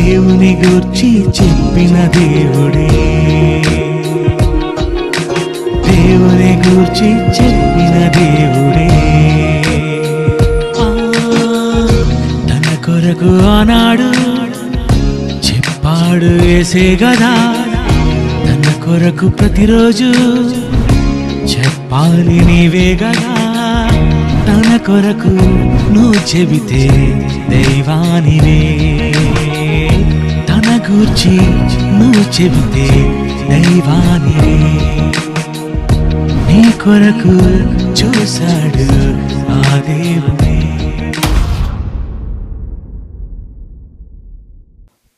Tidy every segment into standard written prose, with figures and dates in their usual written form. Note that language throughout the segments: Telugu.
దేవుని గూర్చి చెప్పిన దేవుడే, దేవుని గూర్చి చెప్పిన దేవుడే. తన కొరకు ఆనాడు చెప్పాడు యేసే గదా, తన కొరకు ప్రతిరోజు చెప్పాలి నీవే గదా. తన కొరకు నువ్వు చెబితే దైవానివే, తన గూర్చి నువ్వు చెబితే దైవానివే. నీ కొరకు చూశాడు ఆ దేవుడే.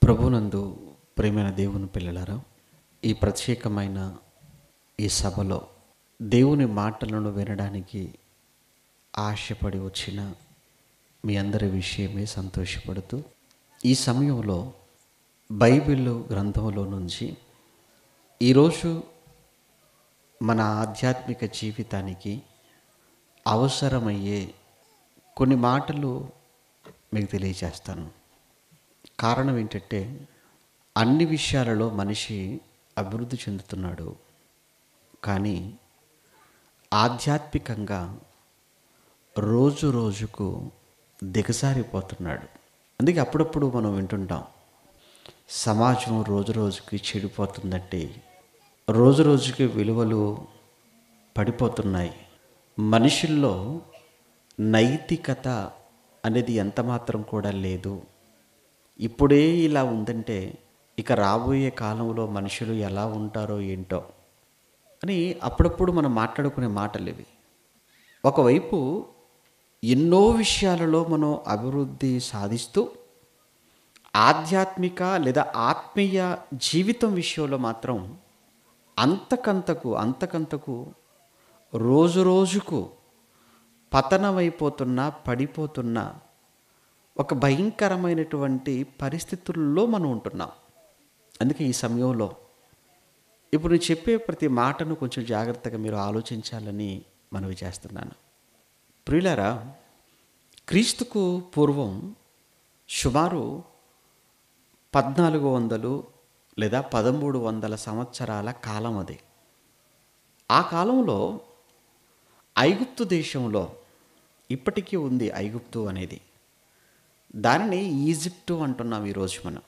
ప్రభునందు ప్రియమైన దేవుని పిల్లలారా, ఈ ప్రత్యేకమైన ఈ సభలో దేవుని మాటలను వినడానికి ఆశపడి వచ్చిన మీ అందరి విషయమే సంతోషపడుతూ, ఈ సమయంలో బైబిల్ గ్రంథంలో నుంచి ఈరోజు మన ఆధ్యాత్మిక జీవితానికి అవసరమయ్యే కొన్ని మాటలు మీకు తెలియజేస్తాను. కారణం ఏంటంటే, అన్ని విషయాలలో మనిషి అభివృద్ధి చెందుతున్నాడు, కానీ ఆధ్యాత్మికంగా రోజు రోజుకు దిగజారిపోతున్నాడు. అందుకే అప్పుడప్పుడు మనం వింటుంటాం, సమాజం రోజు రోజుకి చెడిపోతుందంటే, రోజు రోజుకి విలువలు పడిపోతున్నాయి, మనుషుల్లో నైతికత అనేది ఎంత మాత్రం కూడా లేదు, ఇప్పుడే ఇలా ఉందంటే ఇక రాబోయే కాలంలో మనుషులు ఎలా ఉంటారో ఏంటో అని అప్పుడప్పుడు మనం మాట్లాడుకునే మాటలు ఇవి. ఒకవైపు ఎన్నో విషయాలలో మనం అభివృద్ధి సాధిస్తూ ఆధ్యాత్మిక లేదా ఆత్మీయ జీవితం విషయంలో మాత్రం అంతకంతకు రోజు రోజుకు పతనమైపోతున్న, పడిపోతున్న ఒక భయంకరమైనటువంటి పరిస్థితుల్లో మనం ఉంటున్నాం. అందుకే ఈ సమయంలో ఇప్పుడు నేను చెప్పే ప్రతి మాటను కొంచెం జాగ్రత్తగా మీరు ఆలోచించాలని మనవి చేస్తున్నాను. ప్రియులారా, క్రీస్తుకు పూర్వం సుమారు 1400 లేదా 1300 సంవత్సరాల కాలం అది. ఆ కాలంలో ఐగుప్తు దేశంలో ఇప్పటికీ ఉంది ఐగుప్తు అనేది. దానిని ఈజిప్టు అంటున్నాం ఈరోజు మనం.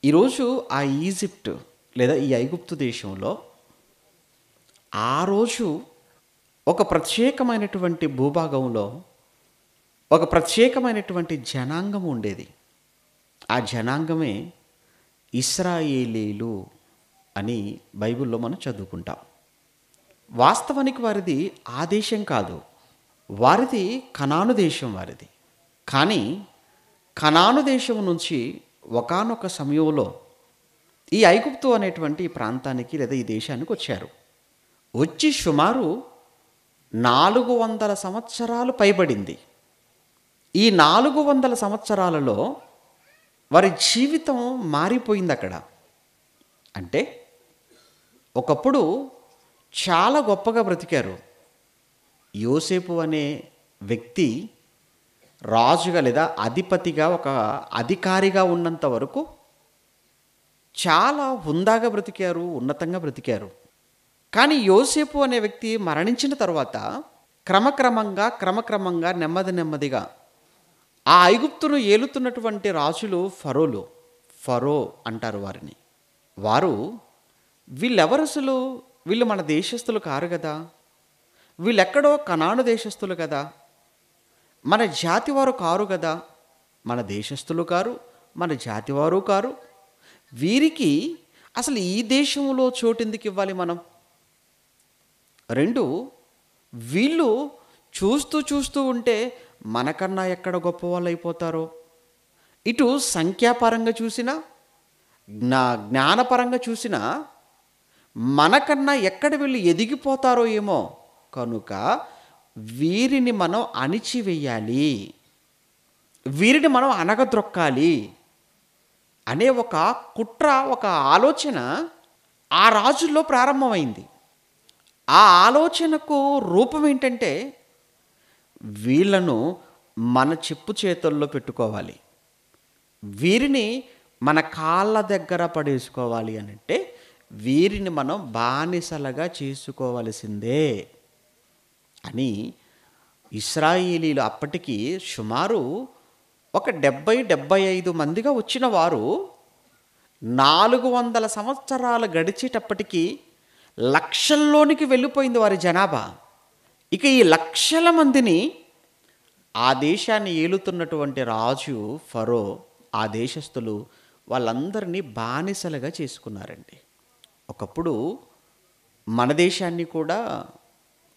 ఈరోజు ఆ ఈజిప్ట్ లేదా ఈ ఐగుప్తు దేశంలో ఆ రోజు ఒక ప్రత్యేకమైనటువంటి భూభాగంలో ఒక ప్రత్యేకమైనటువంటి జనాంగం ఉండేది. ఆ జనాంగమే ఇశ్రాయేలీలు అని బైబిల్లో మనం చదువుకుంటాం. వాస్తవానికి వారిది ఆ దేశం కాదు, వారిది కనాను దేశం వారిది. కానీ కనాను దేశం నుంచి ఒకానొక సమయంలో ఈ ఐగుప్తు అనేటువంటి ప్రాంతానికి లేదా ఈ దేశానికి వచ్చారు. వచ్చి సుమారు 400 సంవత్సరాలు పైబడింది. ఈ 400 సంవత్సరాలలో వారి జీవితం మారిపోయింది అక్కడ. అంటే ఒకప్పుడు చాలా గొప్పగా బ్రతికారు. యోసేపు అనే వ్యక్తి రాజుగా లేదా అధిపతిగా, ఒక అధికారిగా ఉన్నంత వరకు చాలా హుందాగా బ్రతికారు, ఉన్నతంగా బ్రతికారు. కానీ యోసేపు అనే వ్యక్తి మరణించిన తర్వాత క్రమక్రమంగా నెమ్మదిగా ఆ ఐగుప్తును ఏలుతున్నటువంటి రాజులు ఫరో అంటారు వారిని. వారు వీళ్ళెవరు అసలు? వీళ్ళు మన దేశస్థులు కారు కదా, వీళ్ళెక్కడో కనాను దేశస్థులు కదా, మన జాతి వారు కారు కదా, మన దేశస్థులు కారు, మన జాతి వారు కారు. వీరికి అసలు ఈ దేశంలో చోటు ఎందుకు ఇవ్వాలి మనం? 2, వీళ్ళు చూస్తూ ఉంటే మనకన్నా ఎక్కడ గొప్ప వాళ్ళు అయిపోతారో, ఇటు సంఖ్యాపరంగా చూసినా జ్ఞానపరంగా చూసినా మనకన్నా ఎక్కడ వీళ్ళు ఎదిగిపోతారో ఏమో, కనుక వీరిని మనం అణిచివేయాలి, వీరిని మనం అనగద్రొక్కాలి అనే ఒక కుట్ర, ఒక ఆలోచన ఆ రాజుల్లో ప్రారంభమైంది. ఆ ఆలోచనకు రూపం ఏంటంటే, వీళ్ళను మన చెప్పు చేతుల్లో పెట్టుకోవాలి, వీరిని మన కాళ్ళ దగ్గర పడేసుకోవాలి అని అంటే వీరిని మనం బానిసలుగా చేసుకోవలసిందే అని ఇశ్రాయేలీలు అప్పటికి సుమారు ఒక 70-75 మందిగా వచ్చిన వారు 400 సంవత్సరాలు గడిచేటప్పటికి లక్షల్లోనికి వెళ్ళిపోయింది వారి జనాభా. ఇక ఈ లక్షల మందిని ఆ దేశాన్ని ఏలుతున్నటువంటి రాజు ఫరో, ఆ దేశస్థులు వాళ్ళందరినీ బానిసలుగా చేసుకున్నారండి. ఒకప్పుడు మన దేశాన్ని కూడా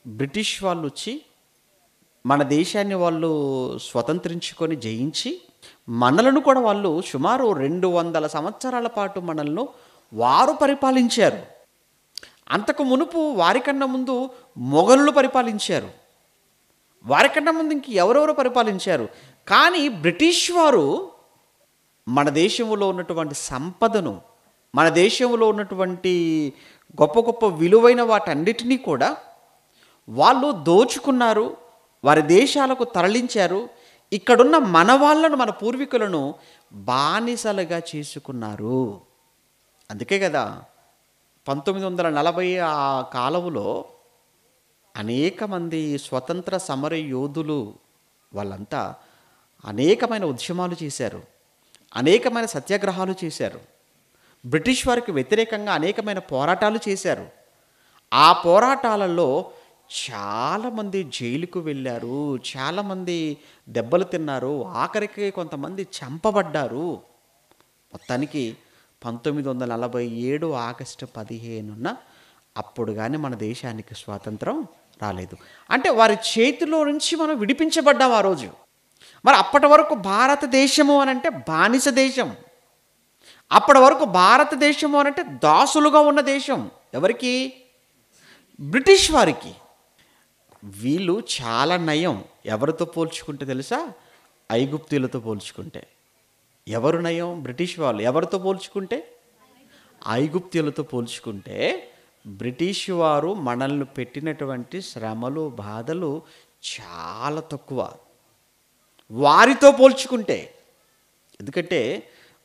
బ్రిటిష్ వాళ్ళు వచ్చి మన దేశాన్ని వాళ్ళు స్వతంత్రించుకొని జయించి మనలను కూడా వాళ్ళు సుమారు 200 సంవత్సరాల పాటు మనల్ని వారు పరిపాలించారు. అంతకు మునుపు వారికన్నా ముందు మొఘలులు పరిపాలించారు. వారికన్నా ముందు ఇంక ఎవరెవరు పరిపాలించారు. కానీ బ్రిటిష్ వారు మన దేశంలో ఉన్నటువంటి సంపదను, మన దేశంలో ఉన్నటువంటి గొప్ప గొప్ప విలువైన వాటన్నిటినీ కూడా వాళ్ళు దోచుకున్నారు, వారి దేశాలకు తరలించారు. ఇక్కడున్న మన వాళ్ళను, మన పూర్వీకులను బానిసలుగా చేసుకున్నారు. అందుకే కదా 1940 ఆ కాలంలో అనేక మంది స్వతంత్ర సమర యోధులు వాళ్ళంతా అనేకమైన ఉద్యమాలు చేశారు, అనేకమైన సత్యాగ్రహాలు చేశారు, బ్రిటిష్ వారికి వ్యతిరేకంగా అనేకమైన పోరాటాలు చేశారు. ఆ పోరాటాలలో చాలామంది జైలుకు వెళ్ళారు, చాలామంది దెబ్బలు తిన్నారు, ఆఖరికి కొంతమంది చంపబడ్డారు. మొత్తానికి 1947 ఆగస్టు 15న అప్పుడు కానీ మన దేశానికి స్వాతంత్రం రాలేదు. అంటే వారి చేతిలో నుంచి మనం విడిపించబడ్డాం ఆ రోజు. మరి అప్పటి వరకు భారతదేశము అని అంటే బానిస దేశం. అప్పటి వరకు భారతదేశము అని అంటే దాసులుగా ఉన్న దేశం. ఎవరికి? బ్రిటిష్ వారికి. వీళ్ళు చాలా నయం. ఎవరితో పోల్చుకుంటే తెలుసా? ఐగుప్తీయులతో పోల్చుకుంటే. ఎవరు నయం? బ్రిటిష్ వాళ్ళు. ఎవరితో పోల్చుకుంటే? ఐగుప్తీయులతో పోల్చుకుంటే బ్రిటిష్ వారు మనల్ని పెట్టినటువంటి శ్రమలు, బాధలు చాలా తక్కువ వారితో పోల్చుకుంటే. ఎందుకంటే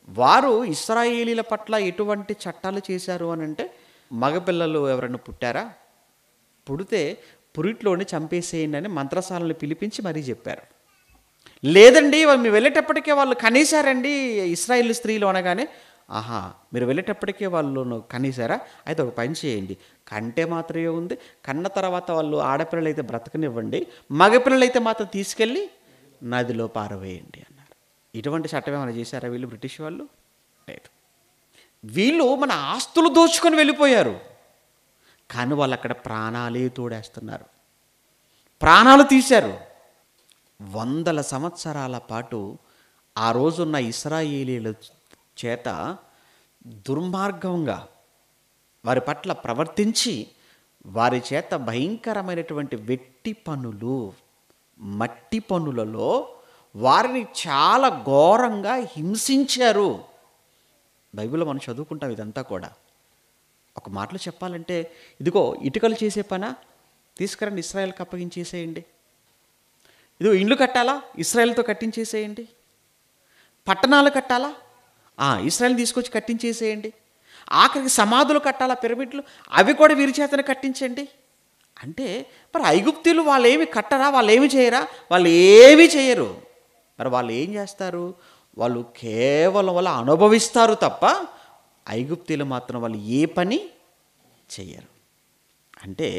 వారు ఇశ్రాయేలీల పట్ల ఎటువంటి చట్టాలు చేశారు అని అంటే, మగపిల్లలు ఎవరైనా పుట్టారా, పుడితే పురిట్లోని చంపేసేయండి అని మంత్రసాలను పిలిపించి మరీ చెప్పారు. లేదండి మేము వెళ్ళేటప్పటికే వాళ్ళు కనీసారండి ఇశ్రాయేల్ స్త్రీలు అనగానే, ఆహా మీరు వెళ్ళేటప్పటికే వాళ్ళు కనీసారా, అయితే ఒక పని చేయండి, కంటే మాత్రమే ఉంది, కన్న తర్వాత వాళ్ళు ఆడపిల్లలు అయితే బ్రతకనివ్వండి, మగపిల్లలు అయితే మాత్రం తీసుకెళ్ళి నదిలో పారవేయండి అన్నారు. ఇటువంటి చట్టం ఏమైనా చేశారా వీళ్ళు బ్రిటిష్ వాళ్ళు? లేదు. వీళ్ళు మన ఆస్తులు దోచుకొని వెళ్ళిపోయారు, కానీ వాళ్ళు అక్కడ ప్రాణాలే తోడేస్తున్నారు, ప్రాణాలు తీశారు. 100 సంవత్సరాల పాటు ఆ రోజున్న ఇశ్రాయేలీల చేత దుర్మార్గంగా వారి పట్ల ప్రవర్తించి వారి చేత భయంకరమైనటువంటి వెట్టి పనులు, మట్టి పనులలో వారిని చాలా ఘోరంగా హింసించారు. బైబిల్లో మనం చదువుకుంటాం ఇదంతా కూడా. ఒక మాటలో చెప్పాలంటే, ఇదిగో ఇటుకలు చేసే పనా, తీసుకురండి ఇశ్రాయేల్కి అప్పగించేసేయండి. ఇదిగో ఇండ్లు కట్టాలా, ఇశ్రాయేల్తో కట్టించేసేయండి. పట్టణాలు కట్టాలా, ఇశ్రాయేల్ తీసుకొచ్చి కట్టించేసేయండి. ఆఖరికి సమాధులు కట్టాలా, పిరమిడ్లు, అవి కూడా వీరి చేతనే కట్టించండి. అంటే మరి ఐగుప్తీయులు వాళ్ళు ఏమి కట్టరా, వాళ్ళు ఏమి చేయరా? వాళ్ళు ఏమీ చేయరు. మరి వాళ్ళు ఏం చేస్తారు? వాళ్ళు కేవలం వాళ్ళు అనుభవిస్తారు తప్ప ఐగుప్తీయులు మాత్రం వాళ్ళు ఏ పని చెయ్యరు. అంటే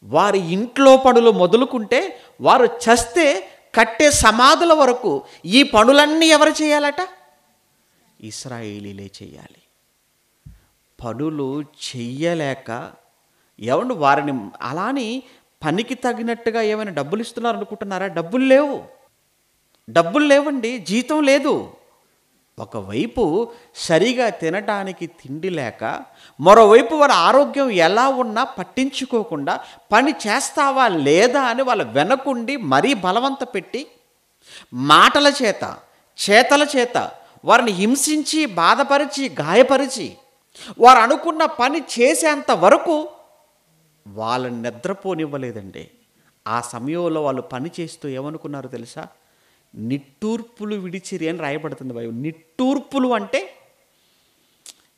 వారి ఇంట్లో పనులు మొదలుకుంటే వారు చస్తే కట్టే సమాధుల వరకు ఈ పనులన్నీ ఎవరు చేయాలట? ఇశ్రాయేలీలే చేయాలి. పనులు చెయ్యలేక ఏమండి వారిని అలాని పనికి తగినట్టుగా ఏమైనా డబ్బులు ఇస్తున్నారు అనుకుంటున్నారా? డబ్బులు లేవు, డబ్బులు లేవండి, జీతం లేదు. ఒకవైపు సరిగా తినడానికి తిండి లేక, మరోవైపు వారి ఆరోగ్యం ఎలా ఉన్నా పట్టించుకోకుండా పని చేస్తావా లేదా అని వాళ్ళ వెనకుండి మరీ బలవంత పెట్టి మాటల చేత, చేతల చేత వారిని హింసించి, బాధపరిచి, గాయపరిచి వారు అనుకున్న పని చేసేంత వరకు వాళ్ళని నిద్రపోనివ్వలేదండి. ఆ సమయంలో వాళ్ళు పని చేస్తూ ఏమనుకున్నారు తెలుసా? నిట్టూర్పులు విడిచిరి అని రాయబడుతుంది బైబిల్. నిట్టూర్పులు అంటే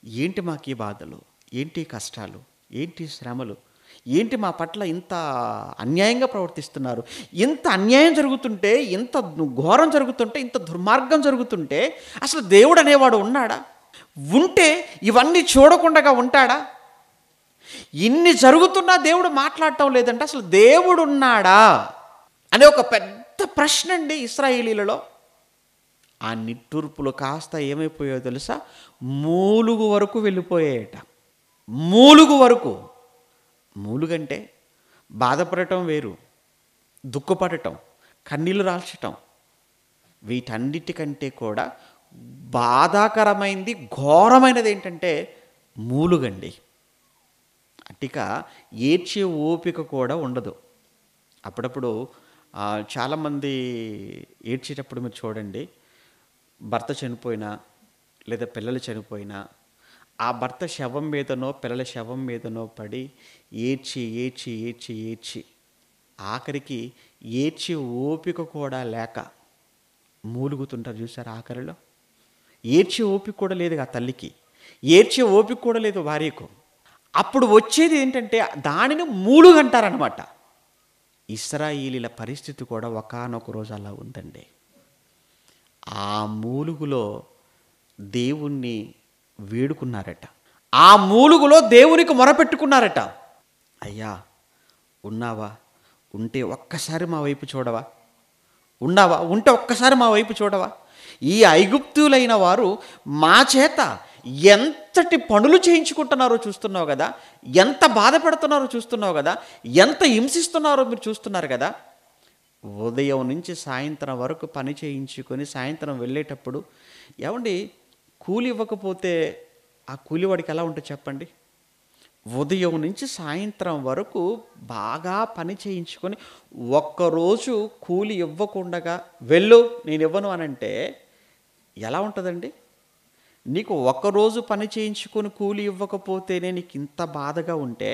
ఏంటి మాకు ఈ బాధలు, ఏంటి ఈ కష్టాలు, ఏంటి ఈ శ్రమలు, ఏంటి మా పట్ల ఇంత అన్యాయంగా ప్రవర్తిస్తున్నారు, ఇంత అన్యాయం జరుగుతుంటే, ఇంత ఘోరం జరుగుతుంటే, ఇంత దుర్మార్గం జరుగుతుంటే అసలు దేవుడు అనేవాడు ఉన్నాడా? ఉంటే ఇవన్నీ చూడకుండా ఉంటాడా? ఇన్ని జరుగుతున్నా దేవుడు మాట్లాడటం లేదంటే అసలు దేవుడు ఉన్నాడా అనే ఒక పెద్ద ప్రశ్న అండి ఇశ్రాయేలీలలో. ఆ నిట్టూర్పులు కాస్త ఏమైపోయాయో తెలుసా? మూలుగు వరకు వెళ్ళిపోయాయట. మూలుగు వరకు. మూలుగంటే బాధపడటం వేరు, దుఃఖపడటం, కన్నీళ్లు రాల్చటం. వీటన్నిటికంటే కూడా బాధాకరమైంది, ఘోరమైనది ఏంటంటే మూలుగండి. అట్టిక ఏడ్చే ఓపిక కూడా ఉండదు. అప్పుడప్పుడు చాలామంది ఏడ్చేటప్పుడు మీరు చూడండి, భర్త చనిపోయినా లేదా పిల్లలు చనిపోయినా ఆ భర్త శవం మీదనో పిల్లల శవం మీదనో పడి ఏడ్చి ఏడ్చి ఏడ్చి ఏడ్చి ఆఖరికి ఏడ్చే ఓపిక కూడా లేక మూలుగుతుంటారు చూసారు. ఆఖరిలో ఏడ్చే ఓపిక కూడా లేదు ఆ తల్లికి, ఏడ్చే ఓపిక కూడా లేదు భార్యకు. అప్పుడు వచ్చేది ఏంటంటే దానిని మూలుగంటారనమాట. ఇశ్రాయేలీల పరిస్థితి కూడా ఒకానొక రోజు అలా ఉందండి. ఆ మూలుగులో దేవుణ్ణి వేడుకున్నారట. ఆ మూలుగులో దేవునికి మొరపెట్టుకున్నారట. అయ్యా ఉన్నావా? ఉంటే ఒక్కసారి మా వైపు చూడవా? ఉన్నావా? ఉంటే ఒక్కసారి మా వైపు చూడవా? ఈ ఐగుప్తులైన వారు మా చేత ఎంతటి పనులు చేయించుకుంటున్నారో చూస్తున్నావు కదా, ఎంత బాధ పెడుతున్నారో చూస్తున్నావు కదా, ఎంత హింసిస్తున్నారో మీరు చూస్తున్నారు కదా. ఉదయం నుంచి సాయంత్రం వరకు పని చేయించుకొని సాయంత్రం వెళ్ళేటప్పుడు ఏమండి కూలి ఇవ్వకపోతే ఆ కూలివాడికి ఎలా ఉంటుంది చెప్పండి? ఉదయం నుంచి సాయంత్రం వరకు బాగా పని చేయించుకొని ఒక్కరోజు కూలి ఇవ్వకుండా వెళ్ళు నేను ఇవ్వను అనంటే ఎలా ఉంటుందండి? నీకు ఒక్కరోజు పని చేయించుకొని కూలి ఇవ్వకపోతేనే నీకు ఇంత బాధగా ఉంటే,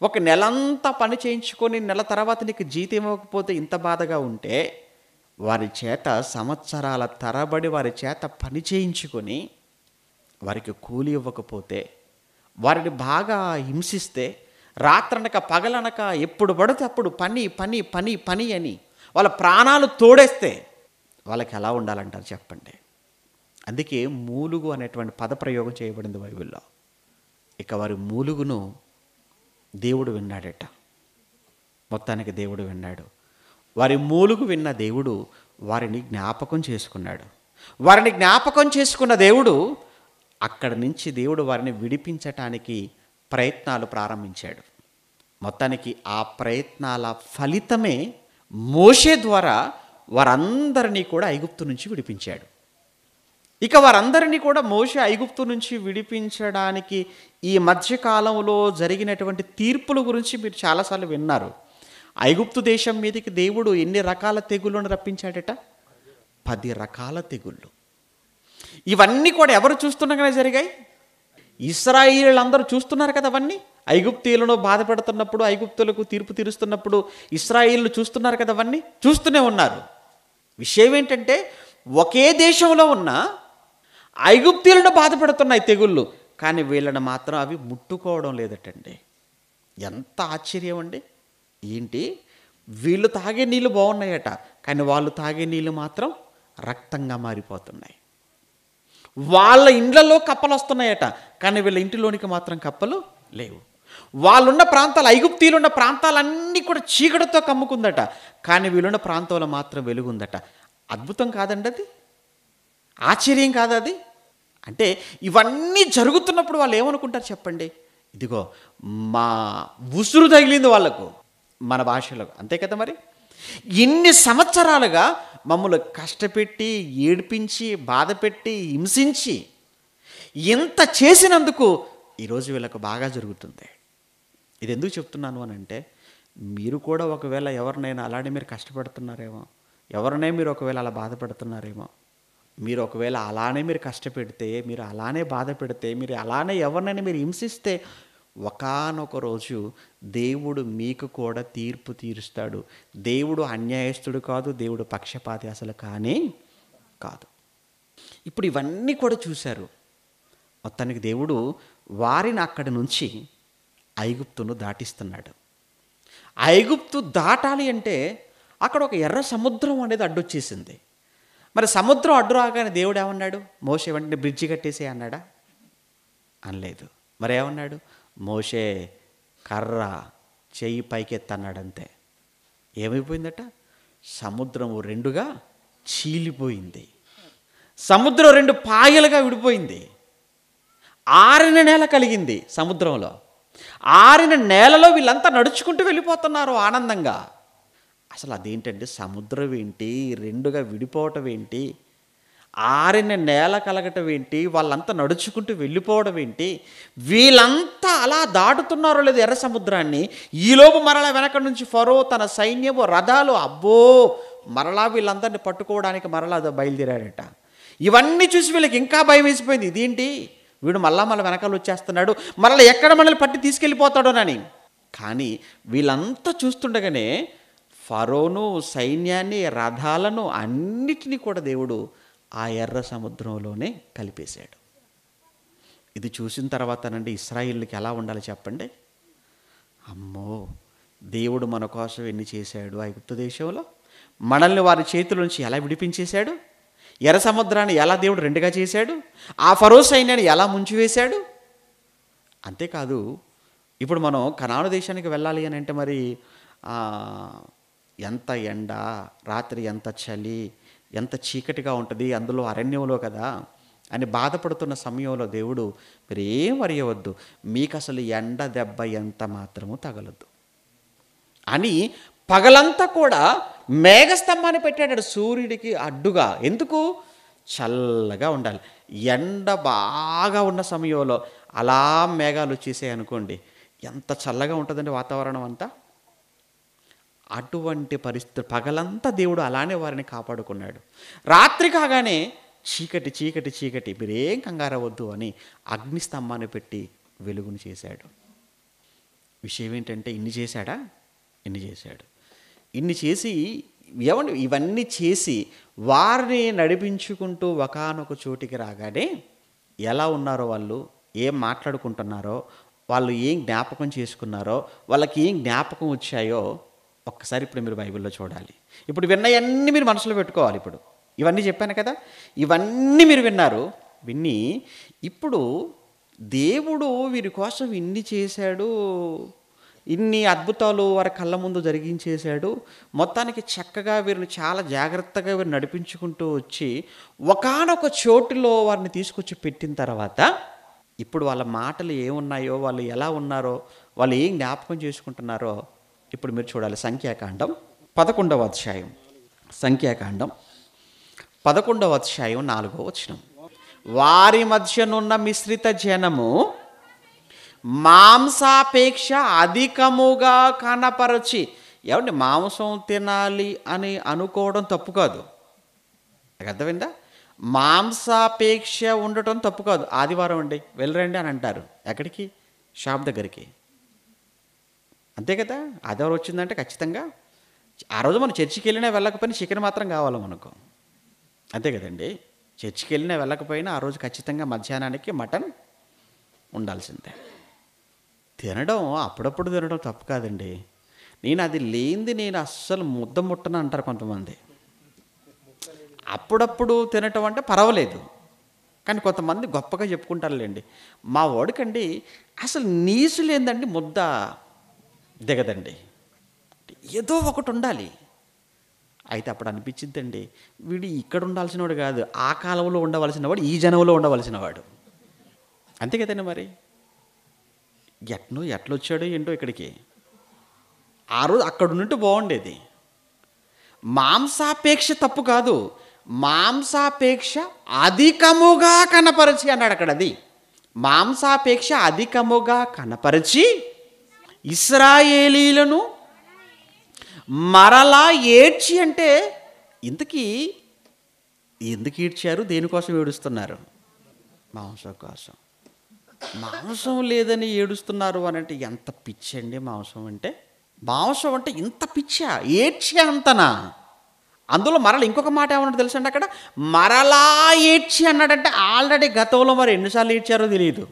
ఒక నెలంతా పని చేయించుకొని నెల తర్వాత నీకు జీతం ఇవ్వకపోతే ఇంత బాధగా ఉంటే, వారి చేత సంవత్సరాల తరబడి వారి చేత పని చేయించుకొని వారికి కూలి ఇవ్వకపోతే, వారిని బాగా హింసిస్తే, రాత్రనక పగలనక ఎప్పుడు పడితే అప్పుడు పని పని పని పని అని వాళ్ళ ప్రాణాలు తోడేస్తే వాళ్ళకి ఎలా ఉండాలంటారు చెప్పండి? అందుకే మూలుగు అనేటువంటి పదప్రయోగం చేయబడింది బైబిల్లో. ఇక వారి మూలుగును దేవుడు విన్నాడట. మొత్తానికి దేవుడు విన్నాడు. వారి మూలుగు విన్న దేవుడు వారిని జ్ఞాపకం చేసుకున్నాడు. వారిని జ్ఞాపకం చేసుకున్న దేవుడు అక్కడి నుంచి దేవుడు వారిని విడిపించటానికి ప్రయత్నాలు ప్రారంభించాడు. మొత్తానికి ఆ ప్రయత్నాల ఫలితమే మోషే ద్వారా వారందరినీ కూడా ఐగుప్తు నుంచి విడిపించాడు. ఇక వారందరినీ కూడా మోషే ఐగుప్తు నుంచి విడిపించడానికి ఈ మధ్యకాలంలో జరిగినటువంటి తీర్పుల గురించి మీరు చాలాసార్లు విన్నారు. ఐగుప్తు దేశం మీదకి దేవుడు ఎన్ని రకాల తెగుళ్ళను రప్పించాడట? 10 రకాల తెగుళ్ళు. ఇవన్నీ కూడా ఎవరు చూస్తుండగానే జరిగాయి? ఇశ్రాయేలీలందరూ చూస్తున్నారు కదా. అవన్నీ ఐగుప్తీయులను బాధ పెడుతున్నప్పుడు, ఐగుప్తులకు తీర్పు తీరుస్తున్నప్పుడు ఇశ్రాయేలీలు చూస్తున్నారు కదా. అవన్నీ చూస్తూనే ఉన్నారు. విషయం ఏంటంటే ఒకే దేశంలో ఉన్న ఐగుప్తీయులను బాధ పెడుతున్నాయి తెగుళ్ళు, కానీ వీళ్ళని మాత్రం అవి ముట్టుకోవడం లేదటండి. ఎంత ఆశ్చర్యం అండి! ఏంటి వీళ్ళు తాగే నీళ్ళు బాగున్నాయట, కానీ వాళ్ళు తాగే నీళ్ళు మాత్రం రక్తంగా మారిపోతున్నాయి. వాళ్ళ ఇండ్లలో కప్పలు వస్తున్నాయట, కానీ వీళ్ళ ఇంటిలోనికి మాత్రం కప్పలు లేవు. వాళ్ళున్న ప్రాంతాలు, ఐగుప్తీయులున్న ప్రాంతాలన్నీ కూడా చీకటితో కమ్ముకుందట, కానీ వీళ్ళున్న ప్రాంతంలో మాత్రం వెలుగుందట. అద్భుతం కాదండి అది? ఆశ్చర్యం కాదు అది? అంటే ఇవన్నీ జరుగుతున్నప్పుడు వాళ్ళు ఏమనుకుంటారు చెప్పండి? ఇదిగో మా ఉసురు తగిలింది వాళ్ళకు, మన భాషలో అంతే కదా. మరి ఇన్ని సంవత్సరాలుగా మమ్మల్ని కష్టపెట్టి, ఏడిపించి, బాధపెట్టి, హింసించి ఇంత చేసినందుకు ఈరోజు వీళ్ళకు బాగా జరుగుతుంది. ఇది ఎందుకు చెప్తున్నాను అని అంటే, మీరు కూడా ఒకవేళ ఎవరినైనా అలానే మీరు కష్టపెడుతున్నారేమో, ఎవరినైనా మీరు ఒకవేళ అలా బాధ పెడుతున్నారేమో, మీరు ఒకవేళ అలానే మీరు కష్టపెడితే, మీరు అలానే బాధ పెడితే, మీరు అలానే ఎవరినైనా మీరు హింసిస్తే ఒకానొక రోజు దేవుడు మీకు కూడా తీర్పు తీరుస్తాడు. దేవుడు అన్యాయస్తుడు కాదు, దేవుడు పక్షపాతి అసలు కానే కాదు. ఇప్పుడు ఇవన్నీ కూడా చూశారు. మొత్తానికి దేవుడు వారిని అక్కడి నుంచి ఐగుప్తును దాటిస్తున్నాడు. ఐగుప్తు దాటాలి అంటే అక్కడ ఒక ఎర్ర సముద్రం అనేది అడ్డొచ్చేసింది. మరి సముద్రం అడ్డు రాగానే దేవుడు ఏమన్నాడు? మోషే వెంటనే బ్రిడ్జి కట్టేసే అన్నాడా? అనలేదు. మరి ఏమన్నాడు? మోషే కర్ర చెయ్యి పైకెత్తన్నాడు, అంతే. ఏమైపోయిందట? సముద్రము రెండుగా చీలిపోయింది. సముద్రం రెండు పాయలుగా విడిపోయింది. ఆరిన నేల కలిగింది సముద్రంలో. ఆరిన నేలలో వీళ్ళంతా నడుచుకుంటూ వెళ్ళిపోతున్నారు ఆనందంగా. అసలు అదేంటంటే సముద్రం ఏంటి, రెండుగా విడిపోవటం ఏంటి, ఆరిన నేల కలగటం ఏంటి, వాళ్ళంతా నడుచుకుంటూ వెళ్ళిపోవడం ఏంటి, వీళ్ళంతా అలా దాటుతున్నారో లేదు ఎర్ర సముద్రాన్ని. ఈలోపు మరలా వెనక నుంచి ఫరో తన సైన్యము రథాలు, అబ్బో మరలా వీళ్ళందరినీ పట్టుకోవడానికి మరలా బయలుదేరాడట. ఇవన్నీ చూసి వీళ్ళకి ఇంకా భయం వేసిపోయింది. ఇదేంటి వీడు మళ్ళా వెనకాల వచ్చేస్తున్నాడు, మరలా ఎక్కడ మనల్ని పట్టి తీసుకెళ్ళిపోతాడోనని. కానీ వీళ్ళంతా చూస్తుండగానే ఫరోను సైన్యాన్ని, రథాలను అన్నిటినీ కూడా దేవుడు ఆ ఎర్ర సముద్రంలోనే కలిపేశాడు. ఇది చూసిన తర్వాతనండి ఇశ్రాయేలుకి ఎలా ఉండాలి చెప్పండి? అమ్మో, దేవుడు మన కోసం ఎన్ని చేశాడు ఐగుప్తు దేశంలో, మనల్ని వారి చేతుల నుంచి ఎలా విడిపించేశాడు, ఎర్ర సముద్రాన్ని ఎలా దేవుడు రెండుగా చేశాడు, ఆ ఫరో సైన్యాన్ని ఎలా ముంచివేశాడు. అంతేకాదు, ఇప్పుడు మనం కనాను దేశానికి వెళ్ళాలి అని అంటే మరి ఎంత ఎండ, రాత్రి ఎంత చలి, ఎంత చీకటిగా ఉంటుంది, అందులో అరణ్యంలో కదా అని బాధపడుతున్న సమయంలో దేవుడు మీరేం వరియవద్దు, మీకు అసలు ఎండ దెబ్బ ఎంత మాత్రము తగలదు అని పగలంతా కూడా మేఘస్తంభాన్ని పెట్టాడు సూర్యుడికి అడ్డుగా. ఎందుకు? చల్లగా ఉండాలి. ఎండ బాగా ఉన్న సమయంలో అలా మేఘాలు వచ్చేసాయి అనుకోండి, ఎంత చల్లగా ఉంటుందండి వాతావరణం అంతా. అటువంటి పరిస్థితి పగలంతా దేవుడు అలానే వారిని కాపాడుకున్నాడు. రాత్రి కాగానే చీకటి చీకటి చీకటి, మీరేం కంగారవద్దు అని అగ్నిస్తంభాన్ని పెట్టి వెలుగును చేశాడు. విషయం ఏంటంటే ఇన్ని చేశాడా? ఇన్ని చేశాడు. ఇన్ని చేసి ఏమండి ఇవన్నీ చేసి వారిని నడిపించుకుంటూ ఒకానొక చోటికి రాగానే ఎలా ఉన్నారో వాళ్ళు, ఏం మాట్లాడుకుంటున్నారో, వాళ్ళు ఏం జ్ఞాపకం చేసుకున్నారో, వాళ్ళకి ఏం జ్ఞాపకం వచ్చాయో ఒక్కసారి ఇప్పుడు మీరు బైబిల్లో చూడాలి. ఇప్పుడు విన్నవన్నీ మీరు మనసులో పెట్టుకోవాలి. ఇప్పుడు ఇవన్నీ చెప్పాను కదా, ఇవన్నీ మీరు విన్నారు. విన్ని ఇప్పుడు దేవుడు వీరి కోసం ఇన్ని చేశాడు, ఇన్ని అద్భుతాలు వారి కళ్ళ ముందు జరిగించేశాడు. మొత్తానికి చక్కగా వీరిని చాలా జాగ్రత్తగా వీరు నడిపించుకుంటూ వచ్చి ఒకానొక చోటులో వారిని తీసుకొచ్చి పెట్టిన తర్వాత ఇప్పుడు వాళ్ళ మాటలు ఏమున్నాయో, వాళ్ళు ఎలా ఉన్నారో, వాళ్ళు ఏం జ్ఞాపకం చేసుకుంటున్నారో ఇప్పుడు మీరు చూడాలి. సంఖ్యాకాండం 11వ అధ్యాయం, సంఖ్యాకాండం 11వ అధ్యాయం 4వ వచనం. వారి మధ్యనున్న మిశ్రిత జనము మాంసాపేక్ష అధికముగా కనపరచి, ఏమంటే మాంసం తినాలి అని అనుకోవడం తప్పు కాదు, అర్థమైందా? మాంసాపేక్ష ఉండటం తప్పు కాదు. ఆదివారం అండి వెళ్ళరండి అని అంటారు. ఎక్కడికి? షాప్ దగ్గరికి, అంతే కదా. ఆదివారం వచ్చిందంటే ఖచ్చితంగా ఆ రోజు మనం చర్చికి వెళ్ళినా వెళ్ళకపోయినా చికెన్ మాత్రం కావాలి మనకు, అంతే కదండి. చర్చికి వెళ్ళినా వెళ్ళకపోయినా ఆ రోజు ఖచ్చితంగా మధ్యాహ్నానికి మటన్ ఉండాల్సిందే. తినడం అప్పుడప్పుడు తినడం తప్పు కాదండి. నేను అది లేనిది నేను అస్సలు ముట్టను అంటారు కొంతమంది. అప్పుడప్పుడు తినటం అంటే పర్వాలేదు, కానీ కొంతమంది గొప్పగా చెప్పుకుంటారులేండి. మా వాడికండి అసలు నీసు లేదండి ముద్ద దిగదండి, ఏదో ఒకటి ఉండాలి. అయితే అప్పుడు అనిపించిందండి, వీడు ఇక్కడ ఉండాల్సిన వాడు కాదు, ఆ కాలంలో ఉండవలసిన వాడు, ఈ జనంలో ఉండవలసిన వాడు, అంతే కదండి. మరి ఎట్లొచ్చాడో ఏంటో ఇక్కడికి. ఆ రోజు అక్కడ ఉన్నట్టు బాగుండేది. మాంసాపేక్ష తప్పు కాదు, మాంసాపేక్ష అధికముగా కనపరిచి అన్నాడు అక్కడ. అది మాంసాపేక్ష అధికముగా కనపరిచి ఇశ్రాయేలీలను మరలా ఏడ్చి, అంటే ఇంతకీ ఎందుకు ఏడ్చారు, దేనికోసం ఏడుస్తున్నారు? మాంసం కోసం. మాంసం లేదని ఏడుస్తున్నారు అని అంటే ఎంత పిచ్చండి మాంసం అంటే. మాంసం అంటే ఇంత పిచ్చా, ఏడ్చే అంతనా? అందులో మరలా ఇంకొక మాట ఏమన్నాడు తెలుసండి అక్కడ, మరలా ఏడ్చి అన్నాడంటే ఆల్రెడీ గతంలో మరి ఎన్నిసార్లు ఏడ్చారో తెలియదు.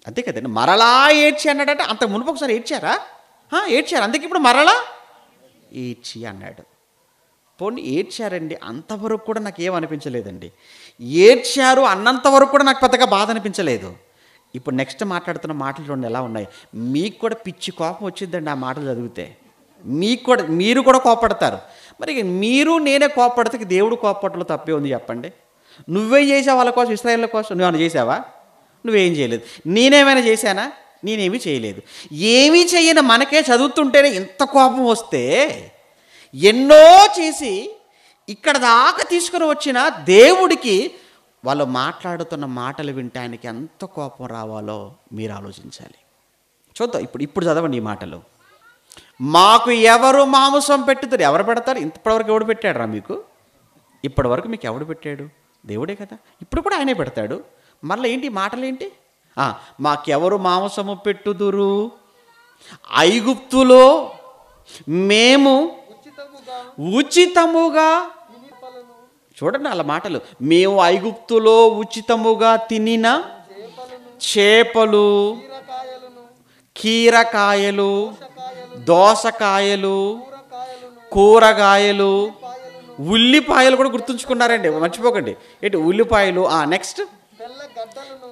అంతే కదండి, మరలా ఏడ్చి అన్నాడంటే అంత మునుపు ఒకసారి ఏడ్చారా? ఏడ్చారు, అందుకే ఇప్పుడు మరలా ఏడ్చి అన్నాడు. పోనీ ఏడ్చారండి, అంతవరకు కూడా నాకు ఏమనిపించలేదండి. ఏడ్చారు అన్నంత వరకు కూడా నాకు పెద్దగా బాధ అనిపించలేదు. ఇప్పుడు నెక్స్ట్ మాట్లాడుతున్న మాటలు చూడండి ఎలా ఉన్నాయి. మీకు కూడా పిచ్చి కోపం వచ్చిందండి ఆ మాటలు చదివితే. మీరు కూడా కోపడతారు. మరి మీరు నేనే కోపడితే దేవుడు కోపడలో తప్పే ఉంది చెప్పండి. నువ్వే చేసావు వాళ్ళ కోసం, ఇశ్రాయేళ్ల కోసం. నువ్వేమైనా చేసావా? నువ్వేం చేయలేదు. నేనేమైనా చేశానా? నేనేమీ చేయలేదు. ఏమీ చెయ్యని మనకే చదువుతుంటేనే ఇంత కోపం వస్తే, ఎన్నో చేసి ఇక్కడ దాకా తీసుకుని వచ్చిన దేవుడికి వాళ్ళు మాట్లాడుతున్న మాటలు వినటానికి ఎంత కోపం రావాలో మీరు ఆలోచించాలి. చూద్దాం, ఇప్పుడు చదవండి ఈ మాటలు. మాకు ఎవరు మాంసం పెట్టుతారు? ఎవరు పెడతారు? ఇప్పటివరకు ఎవడు పెట్టాడు రా మీకు? ఇప్పటివరకు మీకు ఎవడు పెట్టాడు? దేవుడే కదా. ఇప్పుడు కూడా ఆయనే పెడతాడు. మళ్ళీ ఏంటి మాటలు ఏంటి? మాకెవరు మాంసము పెట్టుదురు? ఐగుప్తులో మేము ఉచితముగా, చూడండి అలా మాటలు, మేము ఐగుప్తులో ఉచితముగా తినిన చేపలు, కీరకాయలు, దోసకాయలు, కూరగాయలు, ఉల్లిపాయలు కూడా గుర్తుంచుకున్నారండి, మర్చిపోకండి. ఏంటి ఉల్లిపాయలు? నెక్స్ట్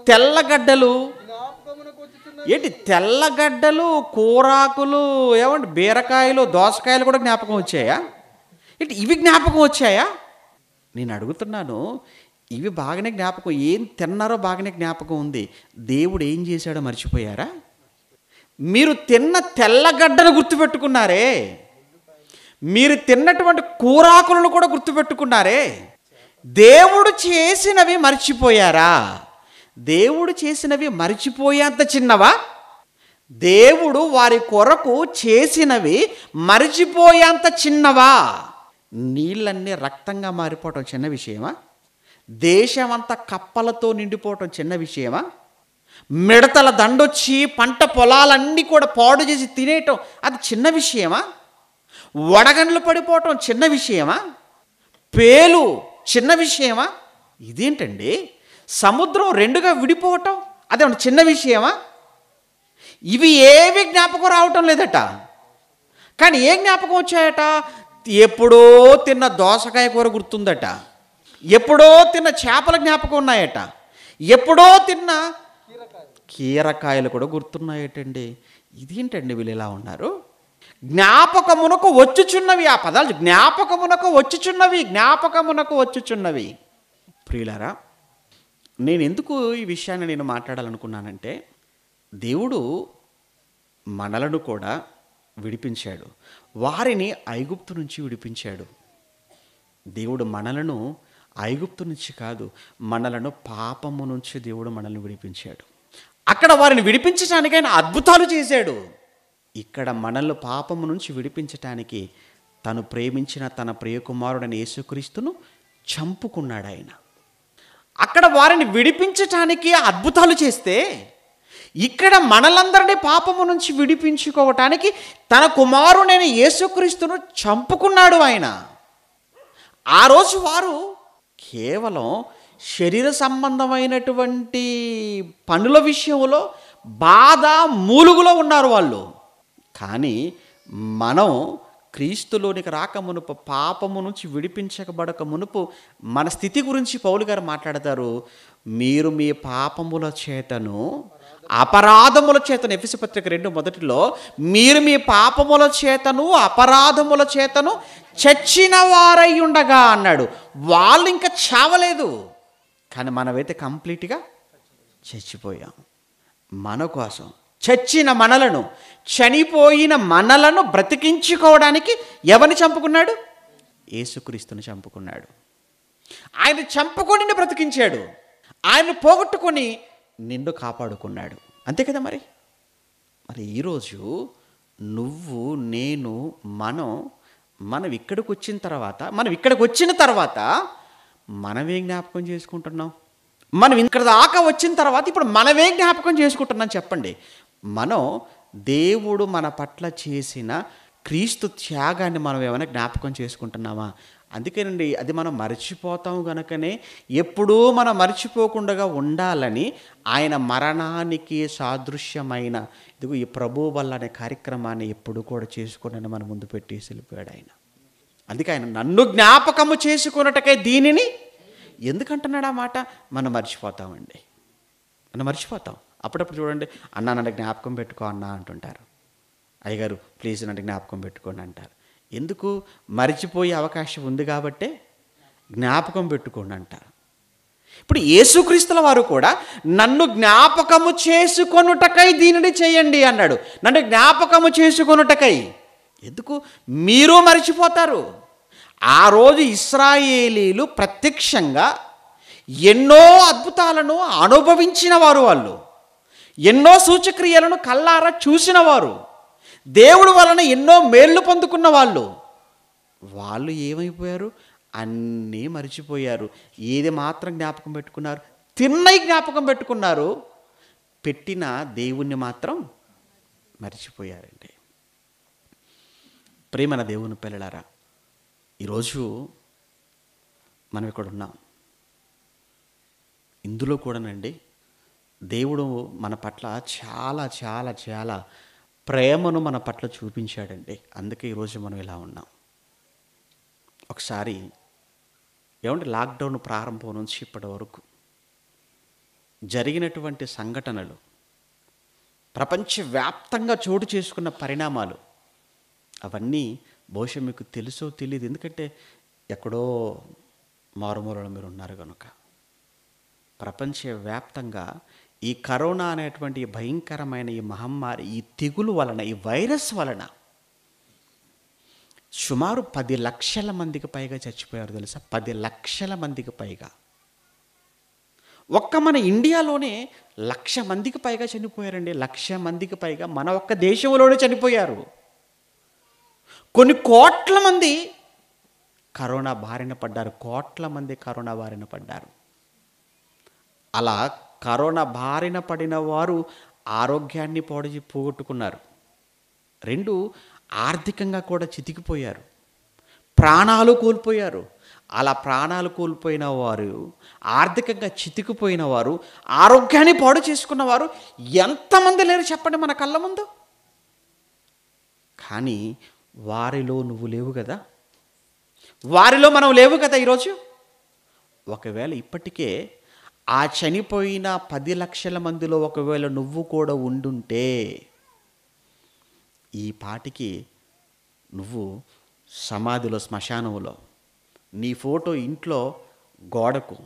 తెల్లగడ్డలు. ఏంటి తెల్లగడ్డలు, కూరాకులు, ఏమంటే బీరకాయలు, దోసకాయలు కూడా జ్ఞాపకం వచ్చాయా? ఏంటి ఇవి జ్ఞాపకం వచ్చాయా? నేను అడుగుతున్నాను. ఇవి బాగానే జ్ఞాపకం, ఏం తిన్నారో బాగానే జ్ఞాపకం ఉంది. దేవుడు ఏం చేశాడో మర్చిపోయారా? మీరు తిన్న తెల్లగడ్డను గుర్తుపెట్టుకున్నారే, మీరు తిన్నటువంటి కూరాకులను కూడా గుర్తుపెట్టుకున్నారే. దేవుడు చేసినవి మర్చిపోయారా? దేవుడు చేసినవి మర్చిపోయేంత చిన్నవా? దేవుడు వారి కొరకు చేసినవి మర్చిపోయేంత చిన్నవా? నీళ్ళన్నీ రక్తంగా మారిపోవటం చిన్న విషయమా? దేశమంతా కప్పలతో నిండిపోవటం చిన్న విషయమా? మిడతల దండొచ్చి పంట పొలాలన్నీ కూడా పాడు చేసి తినేయటం అది చిన్న విషయమా? వడగండ్లు పడిపోవటం చిన్న విషయమా? పేలు చిన్న విషయమా? ఇదేంటండి, సముద్రం రెండుగా విడిపోవటం అదేమన్నా చిన్న విషయమా? ఇవి ఏవి జ్ఞాపకం రావటం లేదట. కానీ ఏ జ్ఞాపకం వచ్చాయట? ఎప్పుడో తిన్న దోసకాయ కూర గుర్తుందట, ఎప్పుడో తిన్న చేపల జ్ఞాపకం ఉన్నాయట, ఎప్పుడో తిన్న కీరకాయలు కూడా గుర్తున్నాయటండి. ఇదేంటండి వీళ్ళు ఎలా ఉన్నారు? జ్ఞాపకమునకు వచ్చుచున్నవి, ఆ పదాలు జ్ఞాపకమునకు వచ్చుచున్నవి, జ్ఞాపకమునకు వచ్చుచున్నవి. ప్రియులారా, నేను ఎందుకు ఈ విషయాన్ని నేను మాట్లాడాలనుకున్నానంటే, దేవుడు మనలను కూడా విడిపించాడు, వారిని ఐగుప్తు నుంచి విడిపించాడు. దేవుడు మనలను ఐగుప్తు నుంచి కాదు, మనలను పాపము నుంచి దేవుడు మనల్ని విడిపించాడు. అక్కడ వారిని విడిపించడానికి ఆయన అద్భుతాలు చేశాడు. ఇక్కడ మనల్ని పాపము నుంచి విడిపించటానికి తను ప్రేమించిన తన ప్రియకుమారుడైన యేసుక్రీస్తును చంపుకున్నాడు ఆయన. అక్కడ వారిని విడిపించటానికి అద్భుతాలు చేస్తే, ఇక్కడ మనలందరినీ పాపము నుంచి విడిపించుకోవటానికి తన కుమారుడైన యేసుక్రీస్తును చంపుకున్నాడు ఆయన. ఆ రోజు వారు కేవలం శరీర సంబంధమైనటువంటి పనుల విషయంలో బాధ మూలుగులో ఉన్నారు వాళ్ళు. కానీ మనం క్రీస్తులోనికి రాక మునుపు, పాపము నుంచి విడిపించబడక మునుపు మన స్థితి గురించి పౌలు గారు మాట్లాడతారు. మీరు మీ పాపముల చేతను అపరాధముల చేతను, ఎఫెసీ పత్రిక 2:1 మీరు మీ పాపముల చేతను అపరాధముల చేతను చచ్చిన వారై ఉండగా అన్నాడు. వాళ్ళు ఇంకా చావలేదు, కానీ మనమైతే కంప్లీట్గా చచ్చిపోయాం. మన కోసం చచ్చిన మనలను, చనిపోయిన మనలను బ్రతికించుకోవడానికి ఎవరిని చంపుకున్నాడు? యేసుక్రీస్తుని చంపుకున్నాడు. ఆయన చంపుకొని బ్రతికించాడు, ఆయన పోగొట్టుకొని నిన్ను కాపాడుకున్నాడు. అంతే కదా. మరి ఈరోజు నువ్వు, నేను, మనం ఇక్కడికి వచ్చిన తర్వాత మనమే జ్ఞాపకం చేసుకుంటున్నాం. మనం ఇక్కడ దాకా వచ్చిన తర్వాత ఇప్పుడు మనమే జ్ఞాపకం చేసుకుంటున్నాం. చెప్పండి, మనం దేవుడు మన పట్ల చేసిన క్రీస్తు త్యాగాన్ని మనం ఏమైనా జ్ఞాపకం చేసుకుంటున్నామా? అందుకేనండి అది మనం మర్చిపోతాం గనుకనే ఎప్పుడూ మనం మర్చిపోకుండా ఉండాలని ఆయన మరణానికి సాదృశ్యమైన ఇదిగో ఈ ప్రభువు వల్ల అనే కార్యక్రమాన్ని ఎప్పుడు కూడా చేసుకుని మన ముందు పెట్టి వెళ్ళిపోయాడు ఆయన. అందుకే ఆయన నన్ను జ్ఞాపకము చేసుకున్నటకై దీనిని ఎందుకంటున్నాడు ఆ మాట? మనం మర్చిపోతామండి, మనం మర్చిపోతాం. అప్పుడప్పుడు చూడండి, అన్నా నన్ను జ్ఞాపకం పెట్టుకో అన్నా అంటుంటారు. అయ్యగారు ప్లీజ్ నన్ను జ్ఞాపకం పెట్టుకోండి అంటారు. ఎందుకు? మర్చిపోయే అవకాశం ఉంది కాబట్టే జ్ఞాపకం పెట్టుకోండి అంటారు. ఇప్పుడు యేసుక్రీస్తుల వారు కూడా నన్ను జ్ఞాపకము చేసుకొనుటకై దీనిని చేయండి అన్నాడు. నన్ను జ్ఞాపకము చేసుకొనుటకై. ఎందుకు? మీరు మర్చిపోతారు. ఆ రోజు ఇశ్రాయేలీలు ప్రత్యక్షంగా ఎన్నో అద్భుతాలను అనుభవించిన వారు, వాళ్ళు ఎన్నో సూచక్రియలను కళ్ళారా చూసిన వారు, దేవుడి వలన ఎన్నో మేళ్ళు పొందుకున్న వాళ్ళు. వాళ్ళు ఏమైపోయారు? అన్నీ మర్చిపోయారు. ఏది మాత్రం జ్ఞాపకం పెట్టుకున్నారు? తిన్నయి జ్ఞాపకం పెట్టుకున్నారు, పెట్టిన దేవుణ్ణి మాత్రం మర్చిపోయారండి. ప్రేమన దేవుని పిల్లలారా, ఈరోజు మనం ఇక్కడ ఉన్నాం. ఇందులో కూడానండి దేవుడు మన పట్ల చాలా చాలా చాలా ప్రేమను మన పట్ల చూపించాడండి. అందుకే ఈరోజు మనం ఇలా ఉన్నాం. ఒకసారి ఏమంటే లాక్డౌన్ ప్రారంభం నుంచి ఇప్పటి వరకు జరిగినటువంటి సంఘటనలు, ప్రపంచవ్యాప్తంగా చోటు చేసుకున్న పరిణామాలు, అవన్నీ బహుశా మీకు తెలుసో తెలియదు. ఎందుకంటే ఎక్కడో మారుమూలలో మీరు ఉన్నారు కనుక. ప్రపంచవ్యాప్తంగా ఈ కరోనా అనేటువంటి భయంకరమైన ఈ మహమ్మారి, ఈ తెగులు వలన, ఈ వైరస్ వలన సుమారు 10 లక్షల మందికి పైగా చచ్చిపోయారు తెలుసా? 10 లక్షల మందికి పైగా. ఒక్క మన ఇండియాలోనే 1,00,000 మందికి పైగా చనిపోయారండి. 1,00,000 మందికి పైగా మన ఒక్క దేశంలోనే చనిపోయారు. కొన్ని కోట్ల మంది కరోనా బారిన పడ్డారు. కోట్ల మంది కరోనా బారిన పడ్డారు. అలా కరోనా బారిన పడిన వారు ఆరోగ్యాన్ని పోగొట్టుకున్నారు. 2, ఆర్థికంగా కూడా చితికిపోయారు, ప్రాణాలు కోల్పోయారు. అలా ప్రాణాలు కోల్పోయిన వారు, ఆర్థికంగా చితికిపోయిన వారు, ఆరోగ్యాన్ని పాడు చేసుకున్న వారు ఎంతమంది లేరు చెప్పండి మన కళ్ళ ముందు. కానీ వారిలో నువ్వు లేవు కదా, వారిలో మనం లేవు కదా ఈరోజు. ఒకవేళ ఇప్పటికే ఆ చనిపోయిన 10 లక్షల మందిలో ఒకవేళ నువ్వు కూడా ఉండుంటే, ఈ పాటికి నువ్వు సమాధిలో, శ్మశానంలో, నీ ఫోటో ఇంట్లో గోడకు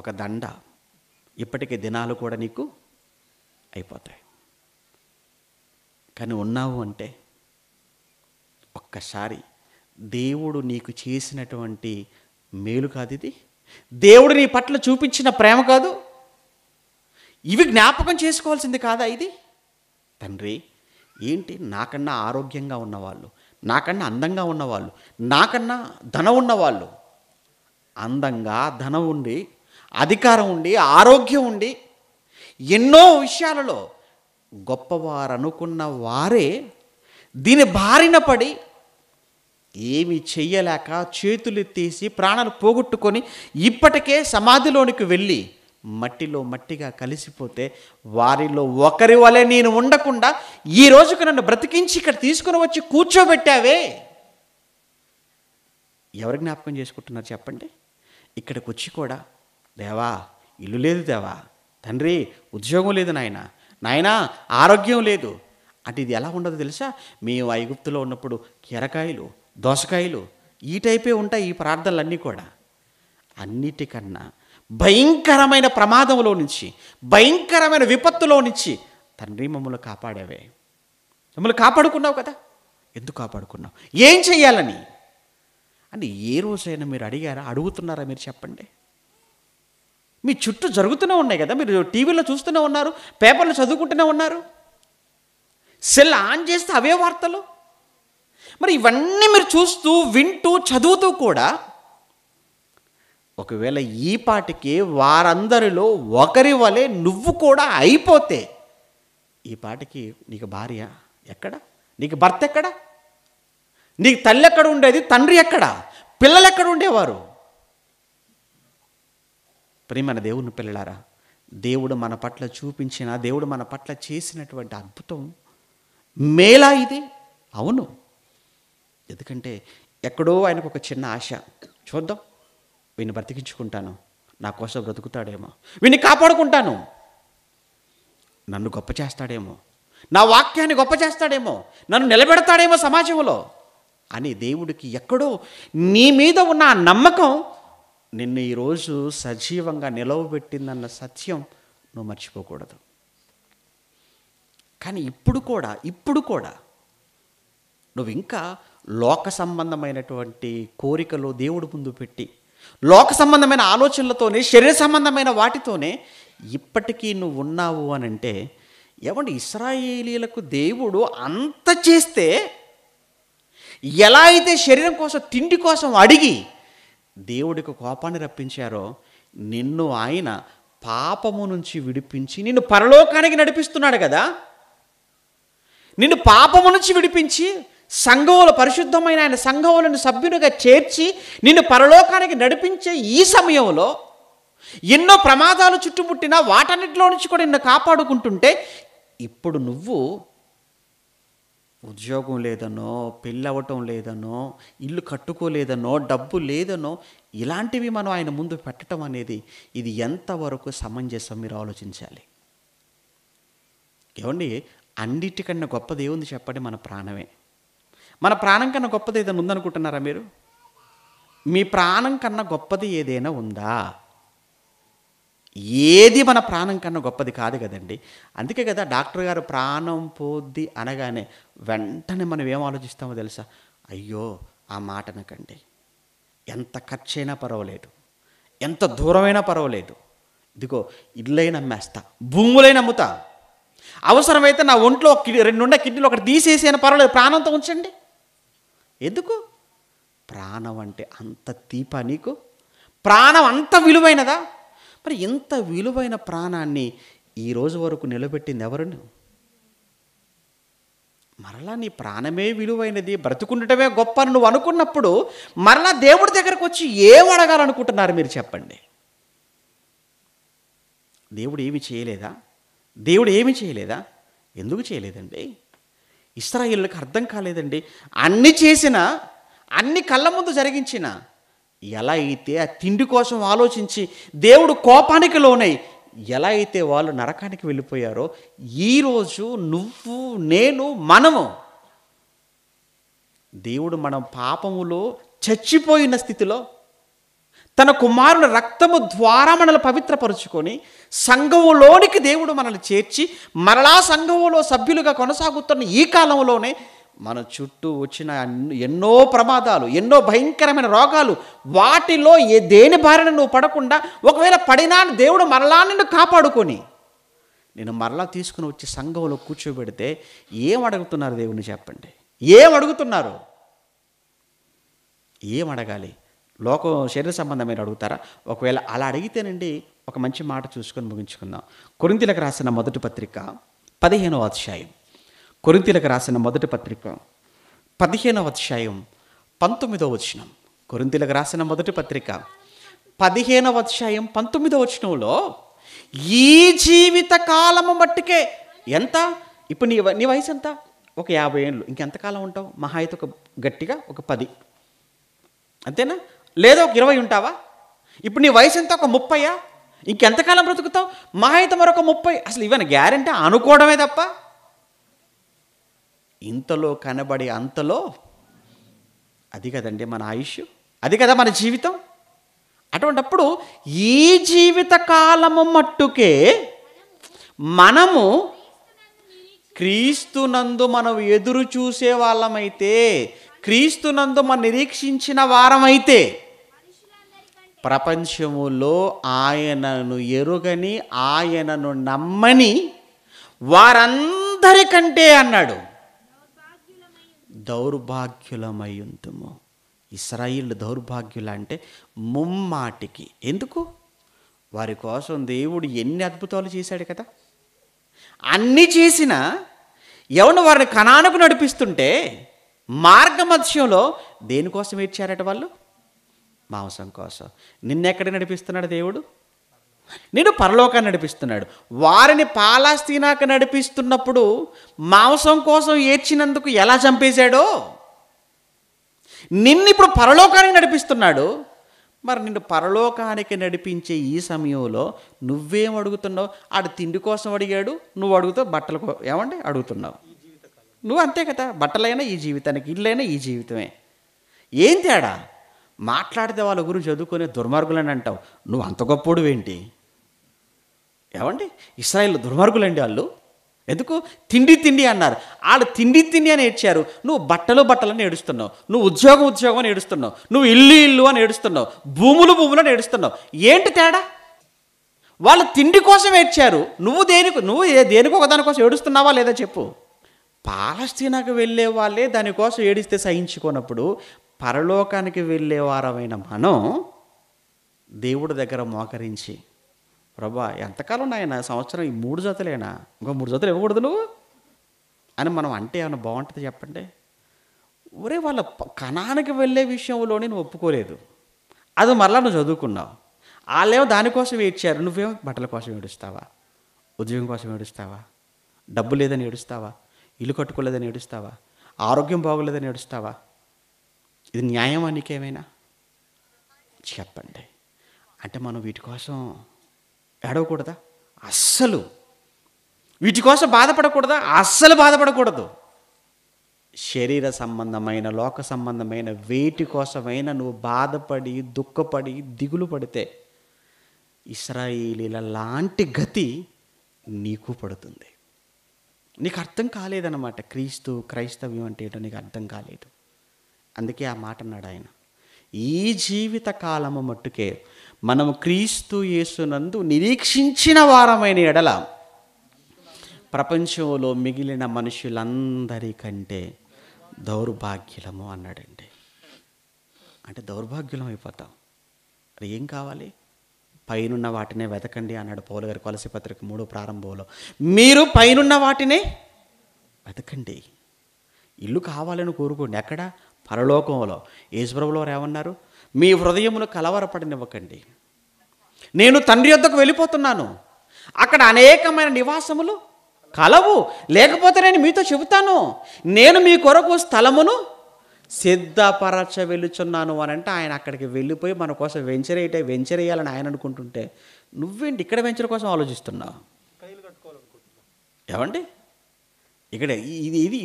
ఒక దండ, ఇప్పటికే దినాలు కూడా నీకు అయిపోతాయి. కానీ ఉన్నావు అంటే ఒక్కసారి దేవుడు నీకు చేసినటువంటి మేలు కాదు ఇది? దేవుడు నీ పట్ల చూపించిన ప్రేమ కాదు? ఇవి జ్ఞాపకం చేసుకోవాల్సింది కాదా ఇది? తండ్రి ఏంటి, నాకన్నా ఆరోగ్యంగా ఉన్నవాళ్ళు, నాకన్నా అందంగా ఉన్నవాళ్ళు, నాకన్నా ధనం ఉన్నవాళ్ళు, అందంగా ధనం ఉండి, అధికారం ఉండి, ఆరోగ్యం ఉండి, ఎన్నో విషయాలలో గొప్పవారు అనుకున్న వారే దీని బారిన పడి ఏమి చెయ్యలేక చేతులెత్తేసి ప్రాణాలు పోగొట్టుకొని ఇప్పటికే సమాధిలోనికి వెళ్ళి మట్టిలో మట్టిగా కలిసిపోతే, వారిలో ఒకరి వలె నేను ఉండకుండా ఈ రోజుకు నన్ను బ్రతికించి ఇక్కడ తీసుకుని వచ్చి కూర్చోబెట్టావే. ఎవరు జ్ఞాపకం చేసుకుంటున్నారు చెప్పండి? ఇక్కడికి వచ్చి కూడా, దేవా ఇల్లు లేదు, దేవా తండ్రి ఉద్యోగం లేదు, నాయనా ఆరోగ్యం లేదు అంటే ఇది ఎలా ఉండదు తెలుసా? మేము ఐగుప్తులో ఉన్నప్పుడు కీరకాయలు, దోసకాయలు ఈ టైపే ఉంటాయి ఈ ప్రార్థనలన్నీ కూడా. అన్నిటికన్నా భయంకరమైన ప్రమాదంలో నుంచి, భయంకరమైన విపత్తులో నుంచి తండ్రి మమ్మల్ని కాపాడావే, మమ్మల్ని కాపాడుకున్నావు కదా. ఎందుకు కాపాడుకున్నావు? ఏం చెయ్యాలని అని ఏ రోజైనా మీరు అడుగుతున్నారా మీరు చెప్పండి? మీ చుట్టూ జరుగుతూనే ఉన్నాయి కదా, మీరు టీవీలో చూస్తూనే ఉన్నారు, పేపర్లు చదువుకుంటూనే ఉన్నారు, సెల్ ఆన్ చేస్తే అవే వార్తలు. మరి ఇవన్నీ మీరు చూస్తూ, వింటూ, చదువుతూ కూడా ఒకవేళ ఈ పాటికి వారందరిలో ఒకరి వలె నువ్వు కూడా అయిపోతే, ఈ పాటికి నీకు భార్య ఎక్కడ, నీకు భర్త ఎక్కడ, నీకు తల్లి ఎక్కడ ఉండేది, తండ్రి ఎక్కడ, పిల్లలు ఎక్కడ ఉండేవారు? ప్రియమైన దేవుని పిల్లలారా, దేవుడు మన పట్ల చూపించిన, దేవుడు మన పట్ల చేసినటువంటి అద్భుతం మేలా ఇది? అవును. ఎందుకంటే ఎక్కడో ఆయనకు ఒక చిన్న ఆశ, చూద్దాం వీడిని బ్రతికించుకుంటాను, నా కోసం బ్రతుకుతాడేమో, వీడిని కాపాడుకుంటాను, నన్ను గొప్ప చేస్తాడేమో, నా వాక్యాన్ని గొప్ప చేస్తాడేమో, నన్ను నిలబెడతాడేమో సమాజంలో అని దేవుడికి ఎక్కడో నీ మీద ఉన్న ఆ నమ్మకం నిన్ను ఈరోజు సజీవంగా నిలవబెట్టిందన్న సత్యం నువ్వు మర్చిపోకూడదు. కానీ ఇప్పుడు కూడా నువ్వు ఇంకా లోక సంబంధమైనటువంటి కోరికలు దేవుడు ముందు పెట్టి, లోక సంబంధమైన ఆలోచనలతోనే, శరీర సంబంధమైన వాటితోనే ఇప్పటికీ నువ్వు ఉన్నావు అని అంటే, ఏమంటే ఇశ్రాయేలీయులకు దేవుడు అంత చేస్తే, ఎలా అయితే శరీరం కోసం, తిండి కోసం అడిగి దేవుడికి కోపాన్ని రప్పించారో, నిన్ను ఆయన పాపము నుంచి విడిపించి నిన్ను పరలోకానికి నడిపిస్తున్నాడు కదా. నిన్ను పాపము నుంచి విడిపించి సంఘములో, పరిశుద్ధమైన ఆయన సంఘములను సభ్యునిగా చేర్చి నిన్ను పరలోకానికి నడిపించే ఈ సమయంలో ఎన్నో ప్రమాదాలు చుట్టుముట్టినా వాటన్నిటిలో నుంచి కూడా నిన్ను కాపాడుకుంటుంటే, ఇప్పుడు నువ్వు ఉద్యోగం లేదనో, పెళ్ళి అవ్వటం లేదనో, ఇల్లు కట్టుకోలేదనో, డబ్బు లేదనో, ఇలాంటివి మనం ఆయన ముందు పెట్టడం అనేది ఇది ఎంతవరకు సమంజసం మీరు ఆలోచించాలి. ఏమండి, అన్నిటికన్నా గొప్పది ఏముంది చెప్పండి? మన ప్రాణమే. మన ప్రాణం కన్నా గొప్పది ఏదైనా ఉందనుకుంటున్నారా మీరు? మీ ప్రాణం కన్నా గొప్పది ఏదైనా ఉందా? ఏది మన ప్రాణం కన్నా గొప్పది కాదు కదండి. అందుకే కదా డాక్టర్ గారు ప్రాణం పోద్ది అనగానే వెంటనే మనం ఏం ఆలోచిస్తామో తెలుసా? అయ్యో ఆ మాట అనకండి, ఎంత ఖర్చైనా పర్వాలేదు, ఎంత దూరమైనా పర్వాలేదు, ఇదిగో ఇళ్ళైనా అమ్మేస్తా, భూములైనా అమ్ముతా, అవసరమైతే నా ఒంట్లో 2 కిడ్నీలు ఒకటి తీసేసి అయినా పర్వాలేదు, ప్రాణంతో ఉంచండి. ఎందుకు? ప్రాణం అంటే అంత తీపా నీకు? ప్రాణం అంత విలువైనదా? మరి ఇంత విలువైన ప్రాణాన్ని ఈ రోజు వరకు నిలబెట్టింది ఎవరు? మరలా నీ ప్రాణమే విలువైనది, బ్రతుకుండటమే గొప్ప అని నువ్వు అనుకున్నప్పుడు మరలా దేవుడి దగ్గరకు వచ్చి ఏం అడగాలనుకుంటున్నారు మీరు చెప్పండి? దేవుడు ఏమి చేయలేదా? దేవుడు ఏమి చేయలేదా? ఎందుకు చేయలేదండి? ఇశ్రాయేలులకు అర్థం కాలేదండి. అన్ని చేసిన, అన్ని కళ్ళ ముందు జరిగించిన, ఎలా అయితే ఆ తిండి కోసం ఆలోచించి దేవుడు కోపానికి లోనై ఎలా అయితే వాళ్ళు నరకానికి వెళ్ళిపోయారో, ఈరోజు నువ్వు, నేను, మనము దేవుడు మనం పాపములో చచ్చిపోయిన స్థితిలో తన కుమారుని రక్తము ద్వారా మనల్ని పవిత్రపరుచుకొని సంఘములోనికి దేవుడు మనల్ని చేర్చి మరలా సంఘములో సభ్యులుగా కొనసాగుతున్న ఈ కాలంలోనే మన చుట్టూ వచ్చిన ఎన్నో ప్రమాదాలు, ఎన్నో భయంకరమైన రోగాలు, వాటిలో దేని బారిన నువ్వు పడకుండా, ఒకవేళ పడినా దేవుడు మరలా నిన్ను కాపాడుకొని నేను మరలా తీసుకుని వచ్చి సంఘంలో కూర్చోబెడితే ఏం అడుగుతున్నారు దేవుని చెప్పండి? ఏం అడుగుతున్నారు? ఏం అడగాలి? లోకం శరీర సంబంధమైన అడుగుతారా? ఒకవేళ అలా అడిగితేనండి ఒక మంచి మాట చూసుకొని ముగించుకుందాం. కొరింథీయులకు రాసిన మొదటి పత్రిక 15వ అధ్యాయం, కొరింథీయులకు రాసిన మొదటి పత్రిక 15వ అధ్యాయం 19వ వచనం. కొరింథీయులకు రాసిన మొదటి పత్రిక 15వ అధ్యాయం 19వ వచనంలో, ఈ జీవిత కాలము మట్టుకే ఎంత? ఇప్పుడు నీ వయసు ఎంత? ఒక 50 ఏళ్ళు. ఇంకెంతకాలం ఉంటావు? మహా అయితే ఒక గట్టిగా ఒక 10, అంతేనా? లేదా ఒక 20 ఉంటావా? ఇప్పుడు నీ వయసు ఎంత? ఒక 30. ఇంకెంతకాలం బ్రతుకుతావు? మహా అయితే మరొక 30. అసలు ఇవన్నీ గ్యారెంటీ అనుకోవడమే తప్ప, ఇంతలో కనబడి అంతలో, అది కదండి మన ఆయుష్, అది కదా మన జీవితం. అటువంటప్పుడు ఈ జీవిత కాలము మట్టుకే మనము క్రీస్తునందు మనం ఎదురు చూసే వాళ్ళమైతే, క్రీస్తునందు మనం నిరీక్షించిన వారమైతే, ప్రపంచములో ఆయనను ఎరుగని, ఆయనను నమ్మని వారందరికంటే అన్నాడు దౌర్భాగ్యులమై ఉంటుము. ఇశ్రాయేలు దౌర్భాగ్యుల అంటే ముమ్మాటికి. ఎందుకు? వారి కోసం దేవుడు ఎన్ని అద్భుతాలు చేశాడు కదా. అన్నీ చేసిన ఎవరిని వారిని కనానుకు నడిపిస్తుంటే మార్గ మధ్యంలో దేనికోసం ఏడ్చారట వాళ్ళు? మాంసం కోసం. నిన్నెక్కడికి నడిపిస్తున్నాడు దేవుడు? నేను పరలోకాన్ని నడిపిస్తున్నాడు. వారిని పాలస్తీనాకు నడిపిస్తున్నప్పుడు మాంసం కోసం ఏడ్చినందుకు ఎలా చంపేశాడో నిన్ను ఇప్పుడు పరలోకానికి నడిపిస్తున్నాడు. మరి నిన్ను పరలోకానికి నడిపించే ఈ సమయంలో నువ్వేం అడుగుతున్నావు? ఆడు తిండి కోసం అడిగాడు, నువ్వు అడుగుతావు బట్టల ఏమండి అడుగుతున్నావు. నువ్వు అంతే కదా, బట్టలైనా ఈ జీవితానికి, ఇల్లైనా ఈ జీవితమే. ఏం తేడా? మాట్లాడితే వాళ్ళ గురించి చదువుకునే దుర్మార్గులని అంటావు. నువ్వు అంత గొప్పోడు ఏంటి? ఏమండి ఇశ్రాయేలు దుర్మార్గులండి వాళ్ళు. ఎందుకు? తిండి తిండి అన్నారు. వాళ్ళు తిండి తిండి అని ఏడ్చారు, నువ్వు బట్టలని ఏడుస్తున్నావు. నువ్వు ఉద్యోగం అని ఏడుస్తున్నావు. నువ్వు ఇల్లు అని ఏడుస్తున్నావు. భూములు అని ఏడుస్తున్నావు. ఏంటి తేడా? వాళ్ళు తిండి కోసం ఏడ్చారు, నువ్వు దేనికో ఒక దానికోసం ఏడుస్తున్నావా లేదా చెప్పు. పాలస్తీనాకు వెళ్ళే వాళ్ళే దానికోసం ఏడిస్తే సహించుకున్నప్పుడు పరలోకానికి వెళ్ళే వారమైన మనం దేవుడి దగ్గర మోకరించి, ప్రభా ఎంతకాలం నాయన, సంవత్సరం ఈ 3 జతలేనా, ఇంకో 3 జతలు ఇవ్వకూడదు నువ్వు అని మనం అంటే ఏమైనా బాగుంటుంది చెప్పండి? ఒరే వాళ్ళ కణానికి వెళ్ళే విషయంలోనే నువ్వు ఒప్పుకోలేదు, అది మరలా నువ్వు చదువుకున్నావు. వాళ్ళేమో దానికోసం ఏడ్చారు, నువ్వేమో బట్టల కోసం ఏడుస్తావా? ఉద్యోగం కోసం ఏడుస్తావా? డబ్బు లేదని ఏడుస్తావా? ఇల్లు కట్టుకోలేదని ఏడుస్తావా? ఆరోగ్యం బాగోలేదని ఏడుస్తావా? ఇది న్యాయమా నీకేమైనా చెప్పండి? అంటే మనం వీటి కోసం ఏడవకూడదా? అస్సలు. వీటి కోసం బాధపడకూడదా? అస్సలు బాధపడకూడదు. శరీర సంబంధమైన, లోక సంబంధమైన వేటి కోసమైనా నువ్వు బాధపడి, దుఃఖపడి, దిగులు పడితే ఇశ్రాయేలీల లాంటి గతి నీకు పడుతుంది. నీకు అర్థం కాలేదన్నమాట. క్రైస్తవ్యం అంటే ఏంటో నీకు అర్థం కాలేదు. అందుకే ఆ మాట అన్నాడు ఆయన. ఈ జీవిత కాలము మట్టుకే మనము క్రీస్తు యేసునందు నిరీక్షించిన వారమైన ఎడల ప్రపంచంలో మిగిలిన మనుషులందరికంటే దౌర్భాగ్యులము అన్నాడండి. అంటే దౌర్భాగ్యులం అయిపోతాం. మరి ఏం కావాలి? పైనున్న వాటినే వెతకండి అన్నాడు పౌలు గారి కొలసీ పత్రిక 3 ప్రారంభంలో. మీరు పైనున్న వాటినే వెతకండి. ఇల్లు కావాలని కోరుకోండి. ఎక్కడ? పరలోకంలో. యేసుప్రభువు వారు ఏమన్నారు? మీ హృదయమును కలవరపడనివ్వకండి, నేను తండ్రి యొద్దకు వెళ్ళిపోతున్నాను, అక్కడ అనేకమైన నివాసములు కలవు, లేకపోతే నేను మీతో చెబుతాను, నేను మీ కొరకు స్థలమును సిద్ధపరచ వెళ్ళుచున్నాను అని అంటే ఆయన అక్కడికి వెళ్ళిపోయి మన కోసం వెంచర్ వేయాలని ఆయన అనుకుంటుంటే నువ్వేంటి ఇక్కడ వెంచర్ కోసం ఆలోచిస్తున్నావు? ఏమండి ఇక్కడ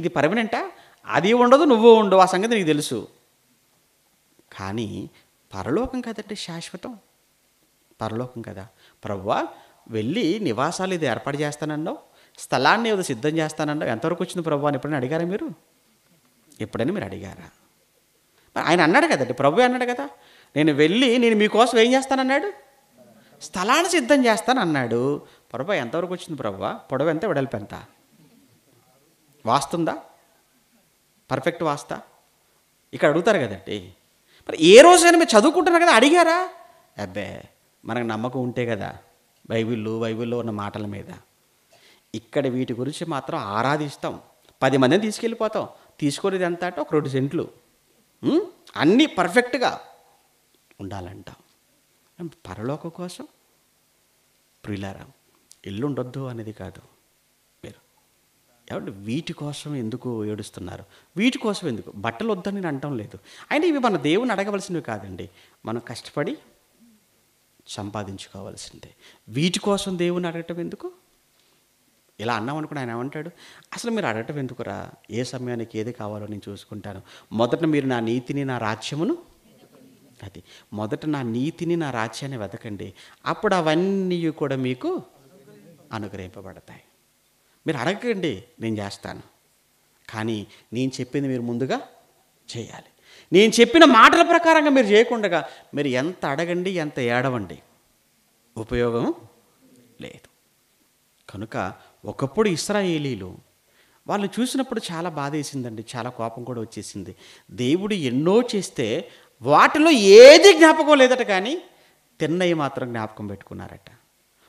ఇది పర్మనెంటా? అది ఉండదు, నువ్వు ఉండవు, ఆ సంగతి నీకు తెలుసు. కానీ పరలోకం కదండి శాశ్వతం. పరలోకం కదా. ప్రభువా వెళ్ళి నివాసాలు ఇది ఏర్పాటు చేస్తానన్నావు, స్థలాన్ని ఏదో సిద్ధం చేస్తానన్నావు, ఎంతవరకు వచ్చింది ప్రభు అని ఎప్పుడైనా అడిగారా మీరు? ఎప్పుడైనా మీరు అడిగారా? ఆయన అన్నాడు కదండి, ప్రభు అన్నాడు కదా, నేను వెళ్ళి నేను మీకోసం ఏం చేస్తానన్నాడు? స్థలాన్ని సిద్ధం చేస్తానన్నాడు. ప్రభు ఎంతవరకు వచ్చింది ప్రభువా? పొడవు ఎంత, వెడల్పు ఎంత? వాస్తుందా? పర్ఫెక్ట్ వాస్తా? ఇక్కడ అడుగుతారు కదండి. మరి ఏ రోజైనా మీరు చదువుకుంటున్నారు కదా, అడిగారా? అబ్బే మనకు నమ్మకం ఉంటే కదా బైబిల్లో ఉన్న మాటల మీద. ఇక్కడ వీటి గురించి మాత్రం ఆరాధిస్తాం. 10 మందిని తీసుకెళ్ళిపోతాం. తీసుకునేది ఎంత అంటే ఒక 2 సెంట్లు. అన్నీ పర్ఫెక్ట్గా ఉండాలంటాం. పరలోకం కోసం ప్రియులారా ఇల్లు ఉండొద్దు అనేది కాదు. మీరు ఏమంటే వీటి కోసం ఎందుకు ఏడుస్తున్నారు? వీటి కోసం ఎందుకు? బట్టలు వద్దని నేను అంటం లేదు. అయినా ఇవి మన దేవుని అడగవలసినవి కాదండి, మనం కష్టపడి సంపాదించుకోవాల్సిందే. వీటి కోసం దేవుని అడగటం ఎందుకు? ఇలా అన్నామనుకుని ఆయన ఏమంటాడు? అసలు మీరు అడగటం ఎందుకురా? ఏ సమయానికి ఏది కావాలో నేను చూసుకుంటాను. మొదట మీరు నా నీతిని, నా రాజ్యమును, అది మొదట నా నీతిని, నా రాజ్యాన్ని వెతకండి, అప్పుడు అవన్నీ కూడా మీకు అనుగ్రహింపబడతాయి. మీరు అడగండి, నేను చేస్తాను. కానీ నేను చెప్పింది మీరు ముందుగా చేయాలి. నేను చెప్పిన మాటల ప్రకారంగా మీరు చేయకుండా మీరు ఎంత అడగండి, ఎంత ఏడవండి, ఉపయోగం లేదు. కనుక ఒకప్పుడు ఇశ్రాయేలీలు వాళ్ళు చూసినప్పుడు చాలా బాధ వేసిందండి, చాలా కోపం కూడా వచ్చేసింది. దేవుడు ఎన్నో చేస్తే వాటిలో ఏది జ్ఞాపకం లేదట, కానీ తిన్నవి మాత్రం జ్ఞాపకం పెట్టుకున్నారట.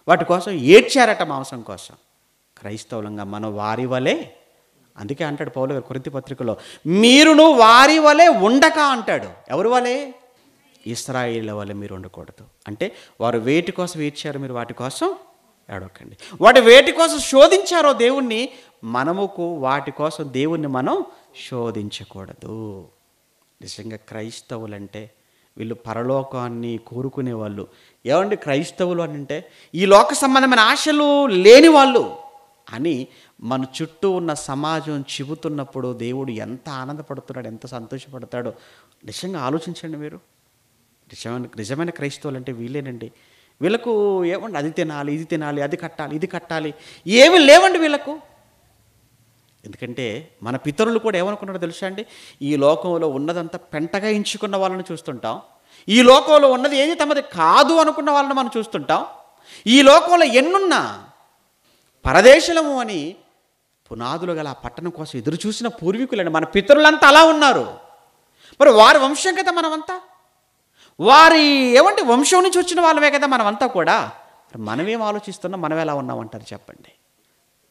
వాటి కోసం ఏడ్చారట, మాంసం కోసం. క్రైస్తవులంగా మనం వారి వలె, అందుకే అంటాడు పౌలు గారు కొరింథీ పత్రికలో, మీరును వారి వలె ఉండక అంటాడు. ఎవరి వలె? ఇశ్రాయేలు వల్ల మీరు ఉండకూడదు. అంటే వారు వేటి కోసం ఏడ్చారో మీరు వాటి కోసం ఏడవకండి. వాటి వేటి కోసం శోధించారో దేవుణ్ణి, మనముకు వాటి కోసం దేవుణ్ణి మనం శోధించకూడదు. నిజంగా క్రైస్తవులంటే వీళ్ళు పరలోకాన్ని కోరుకునే వాళ్ళు. ఏమండి క్రైస్తవులు అని అంటే ఈ లోక సంబంధమైన ఆశలు లేని వాళ్ళు అని మన చుట్టూ ఉన్న సమాజం చెబుతున్నప్పుడు దేవుడు ఎంత ఆనందపడుతున్నాడు, ఎంత సంతోషపడతాడో నిజంగా ఆలోచించండి మీరు. నిజమైన క్రైస్తవులు అంటే వీళ్ళేనండి. వీళ్ళకు ఏమండి అది తినాలి, ఇది తినాలి, అది కట్టాలి, ఇది కట్టాలి, ఏమీ లేవండి వీళ్ళకు. ఎందుకంటే మన పితరులు కూడా ఏమనుకున్నారో తెలుసా అండి, ఈ లోకంలో ఉన్నదంతా పెంటగా ఎంచుకున్న వాళ్ళని చూస్తుంటాం, ఈ లోకంలో ఉన్నది ఏది తమది కాదు అనుకున్న వాళ్ళని మనం చూస్తుంటాం, ఈ లోకంలో ఎన్నున్నా పరదేశులము అని పునాదులు గల ఆ పట్టణం కోసం ఎదురు చూసిన పూర్వీకులండి. మన పితరులంతా అలా ఉన్నారు. మరి వారి వంశం కదా మనమంతా, వారి ఏమంటే వంశం నుంచి వచ్చిన వాళ్ళమే కదా మనమంతా కూడా. మనమేం ఆలోచిస్తున్నాం, మనం ఎలా ఉన్నామంటారు చెప్పండి.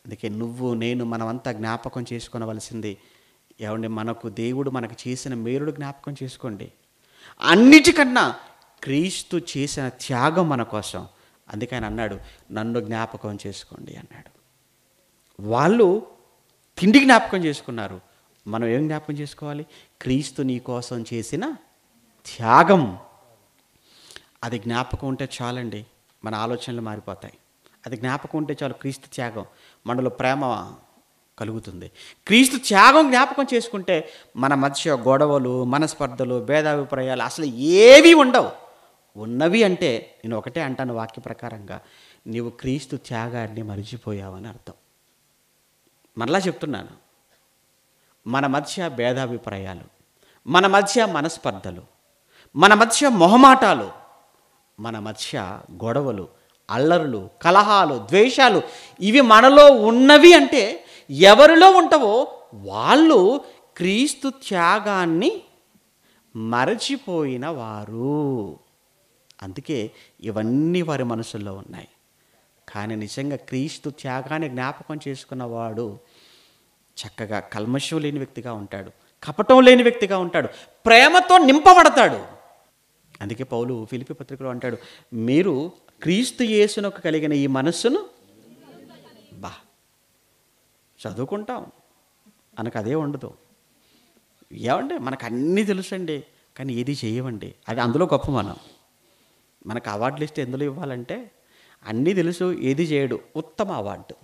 అందుకే నువ్వు నేను మనమంతా జ్ఞాపకం చేసుకోవలసింది ఏమండి, మనకు దేవుడు మనకు చేసిన మేలుడు జ్ఞాపకం చేసుకోండి. అన్నిటికన్నా క్రీస్తు చేసిన త్యాగం మన కోసం. అందుకే ఆయన అన్నాడు, నన్ను జ్ఞాపకం చేసుకోండి అన్నాడు. వాళ్ళు తిండి జ్ఞాపకం చేసుకున్నారు, మనం ఏం జ్ఞాపకం చేసుకోవాలి? క్రీస్తు నీ కోసం చేసిన త్యాగం. అది జ్ఞాపకం ఉంటే చాలండి, మన ఆలోచనలు మారిపోతాయి. అది జ్ఞాపకం ఉంటే చాలు, క్రీస్తు త్యాగం మనలో ప్రేమ కలుగుతుంది. క్రీస్తు త్యాగం జ్ఞాపకం చేసుకుంటే మన మధ్య గొడవలు, మనస్పర్ధలు, భేదాభిప్రాయాలు అసలు ఏవి ఉండవు. ఉన్నవి అంటే నేను ఒకటే అంటాను వాక్య ప్రకారంగా, నీవు క్రీస్తు త్యాగాన్ని మరిచిపోయావని అర్థం. మరలా చెప్తున్నాను, మన మధ్య భేదాభిప్రాయాలు, మన మధ్య మనస్పర్ధలు, మన మధ్య మొహమాటాలు, మన మధ్య గొడవలు, అల్లరులు, కలహాలు, ద్వేషాలు ఇవి మనలో ఉన్నవి అంటే ఎవరిలో ఉంటావో వాళ్ళు క్రీస్తు త్యాగాన్ని మరచిపోయిన వారు. అందుకే ఇవన్నీ వారి మనసుల్లో ఉన్నాయి. కానీ నిజంగా క్రీస్తు త్యాగాన్ని జ్ఞాపకం చేసుకున్నవాడు చక్కగా కల్మషం లేని వ్యక్తిగా ఉంటాడు, కపటం లేని వ్యక్తిగా ఉంటాడు, ప్రేమతో నింపబడతాడు. అందుకే పౌలు ఫిలిప్పీ పత్రికలో అంటాడు, మీరు క్రీస్తు యేసునకు కలిగిన ఈ మనస్సును చదువుకుంటాం మనకు అదే ఉండదు. ఏమంటే మనకు అన్నీ తెలుసండి, కానీ ఏది చేయమండి. అది అందులో గొప్ప. మనకు అవార్డులు ఇస్తే ఎందులో ఇవ్వాలంటే అన్నీ తెలుసు, ఏది చేయడు, ఉత్తమ అవార్డు,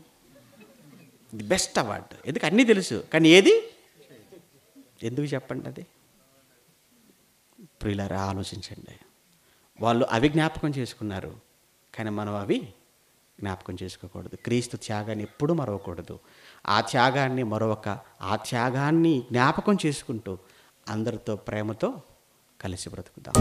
ది బెస్ట్ అవార్డు. ఎందుకు అన్నీ తెలుసు కానీ ఏది ఎందుకు చెప్పండి. అది ప్రియులారా ఆలోచించండి. వాళ్ళు అవి జ్ఞాపకం చేసుకున్నారు, కానీ మనం అవి జ్ఞాపకం చేసుకోకూడదు. క్రీస్తు త్యాగాన్ని ఎప్పుడూ మరవకూడదు. ఆ త్యాగాన్ని మరొక ఆ త్యాగాన్ని జ్ఞాపకం చేసుకుంటూ అందరితో ప్రేమతో కలిసి బ్రతుకుదాం.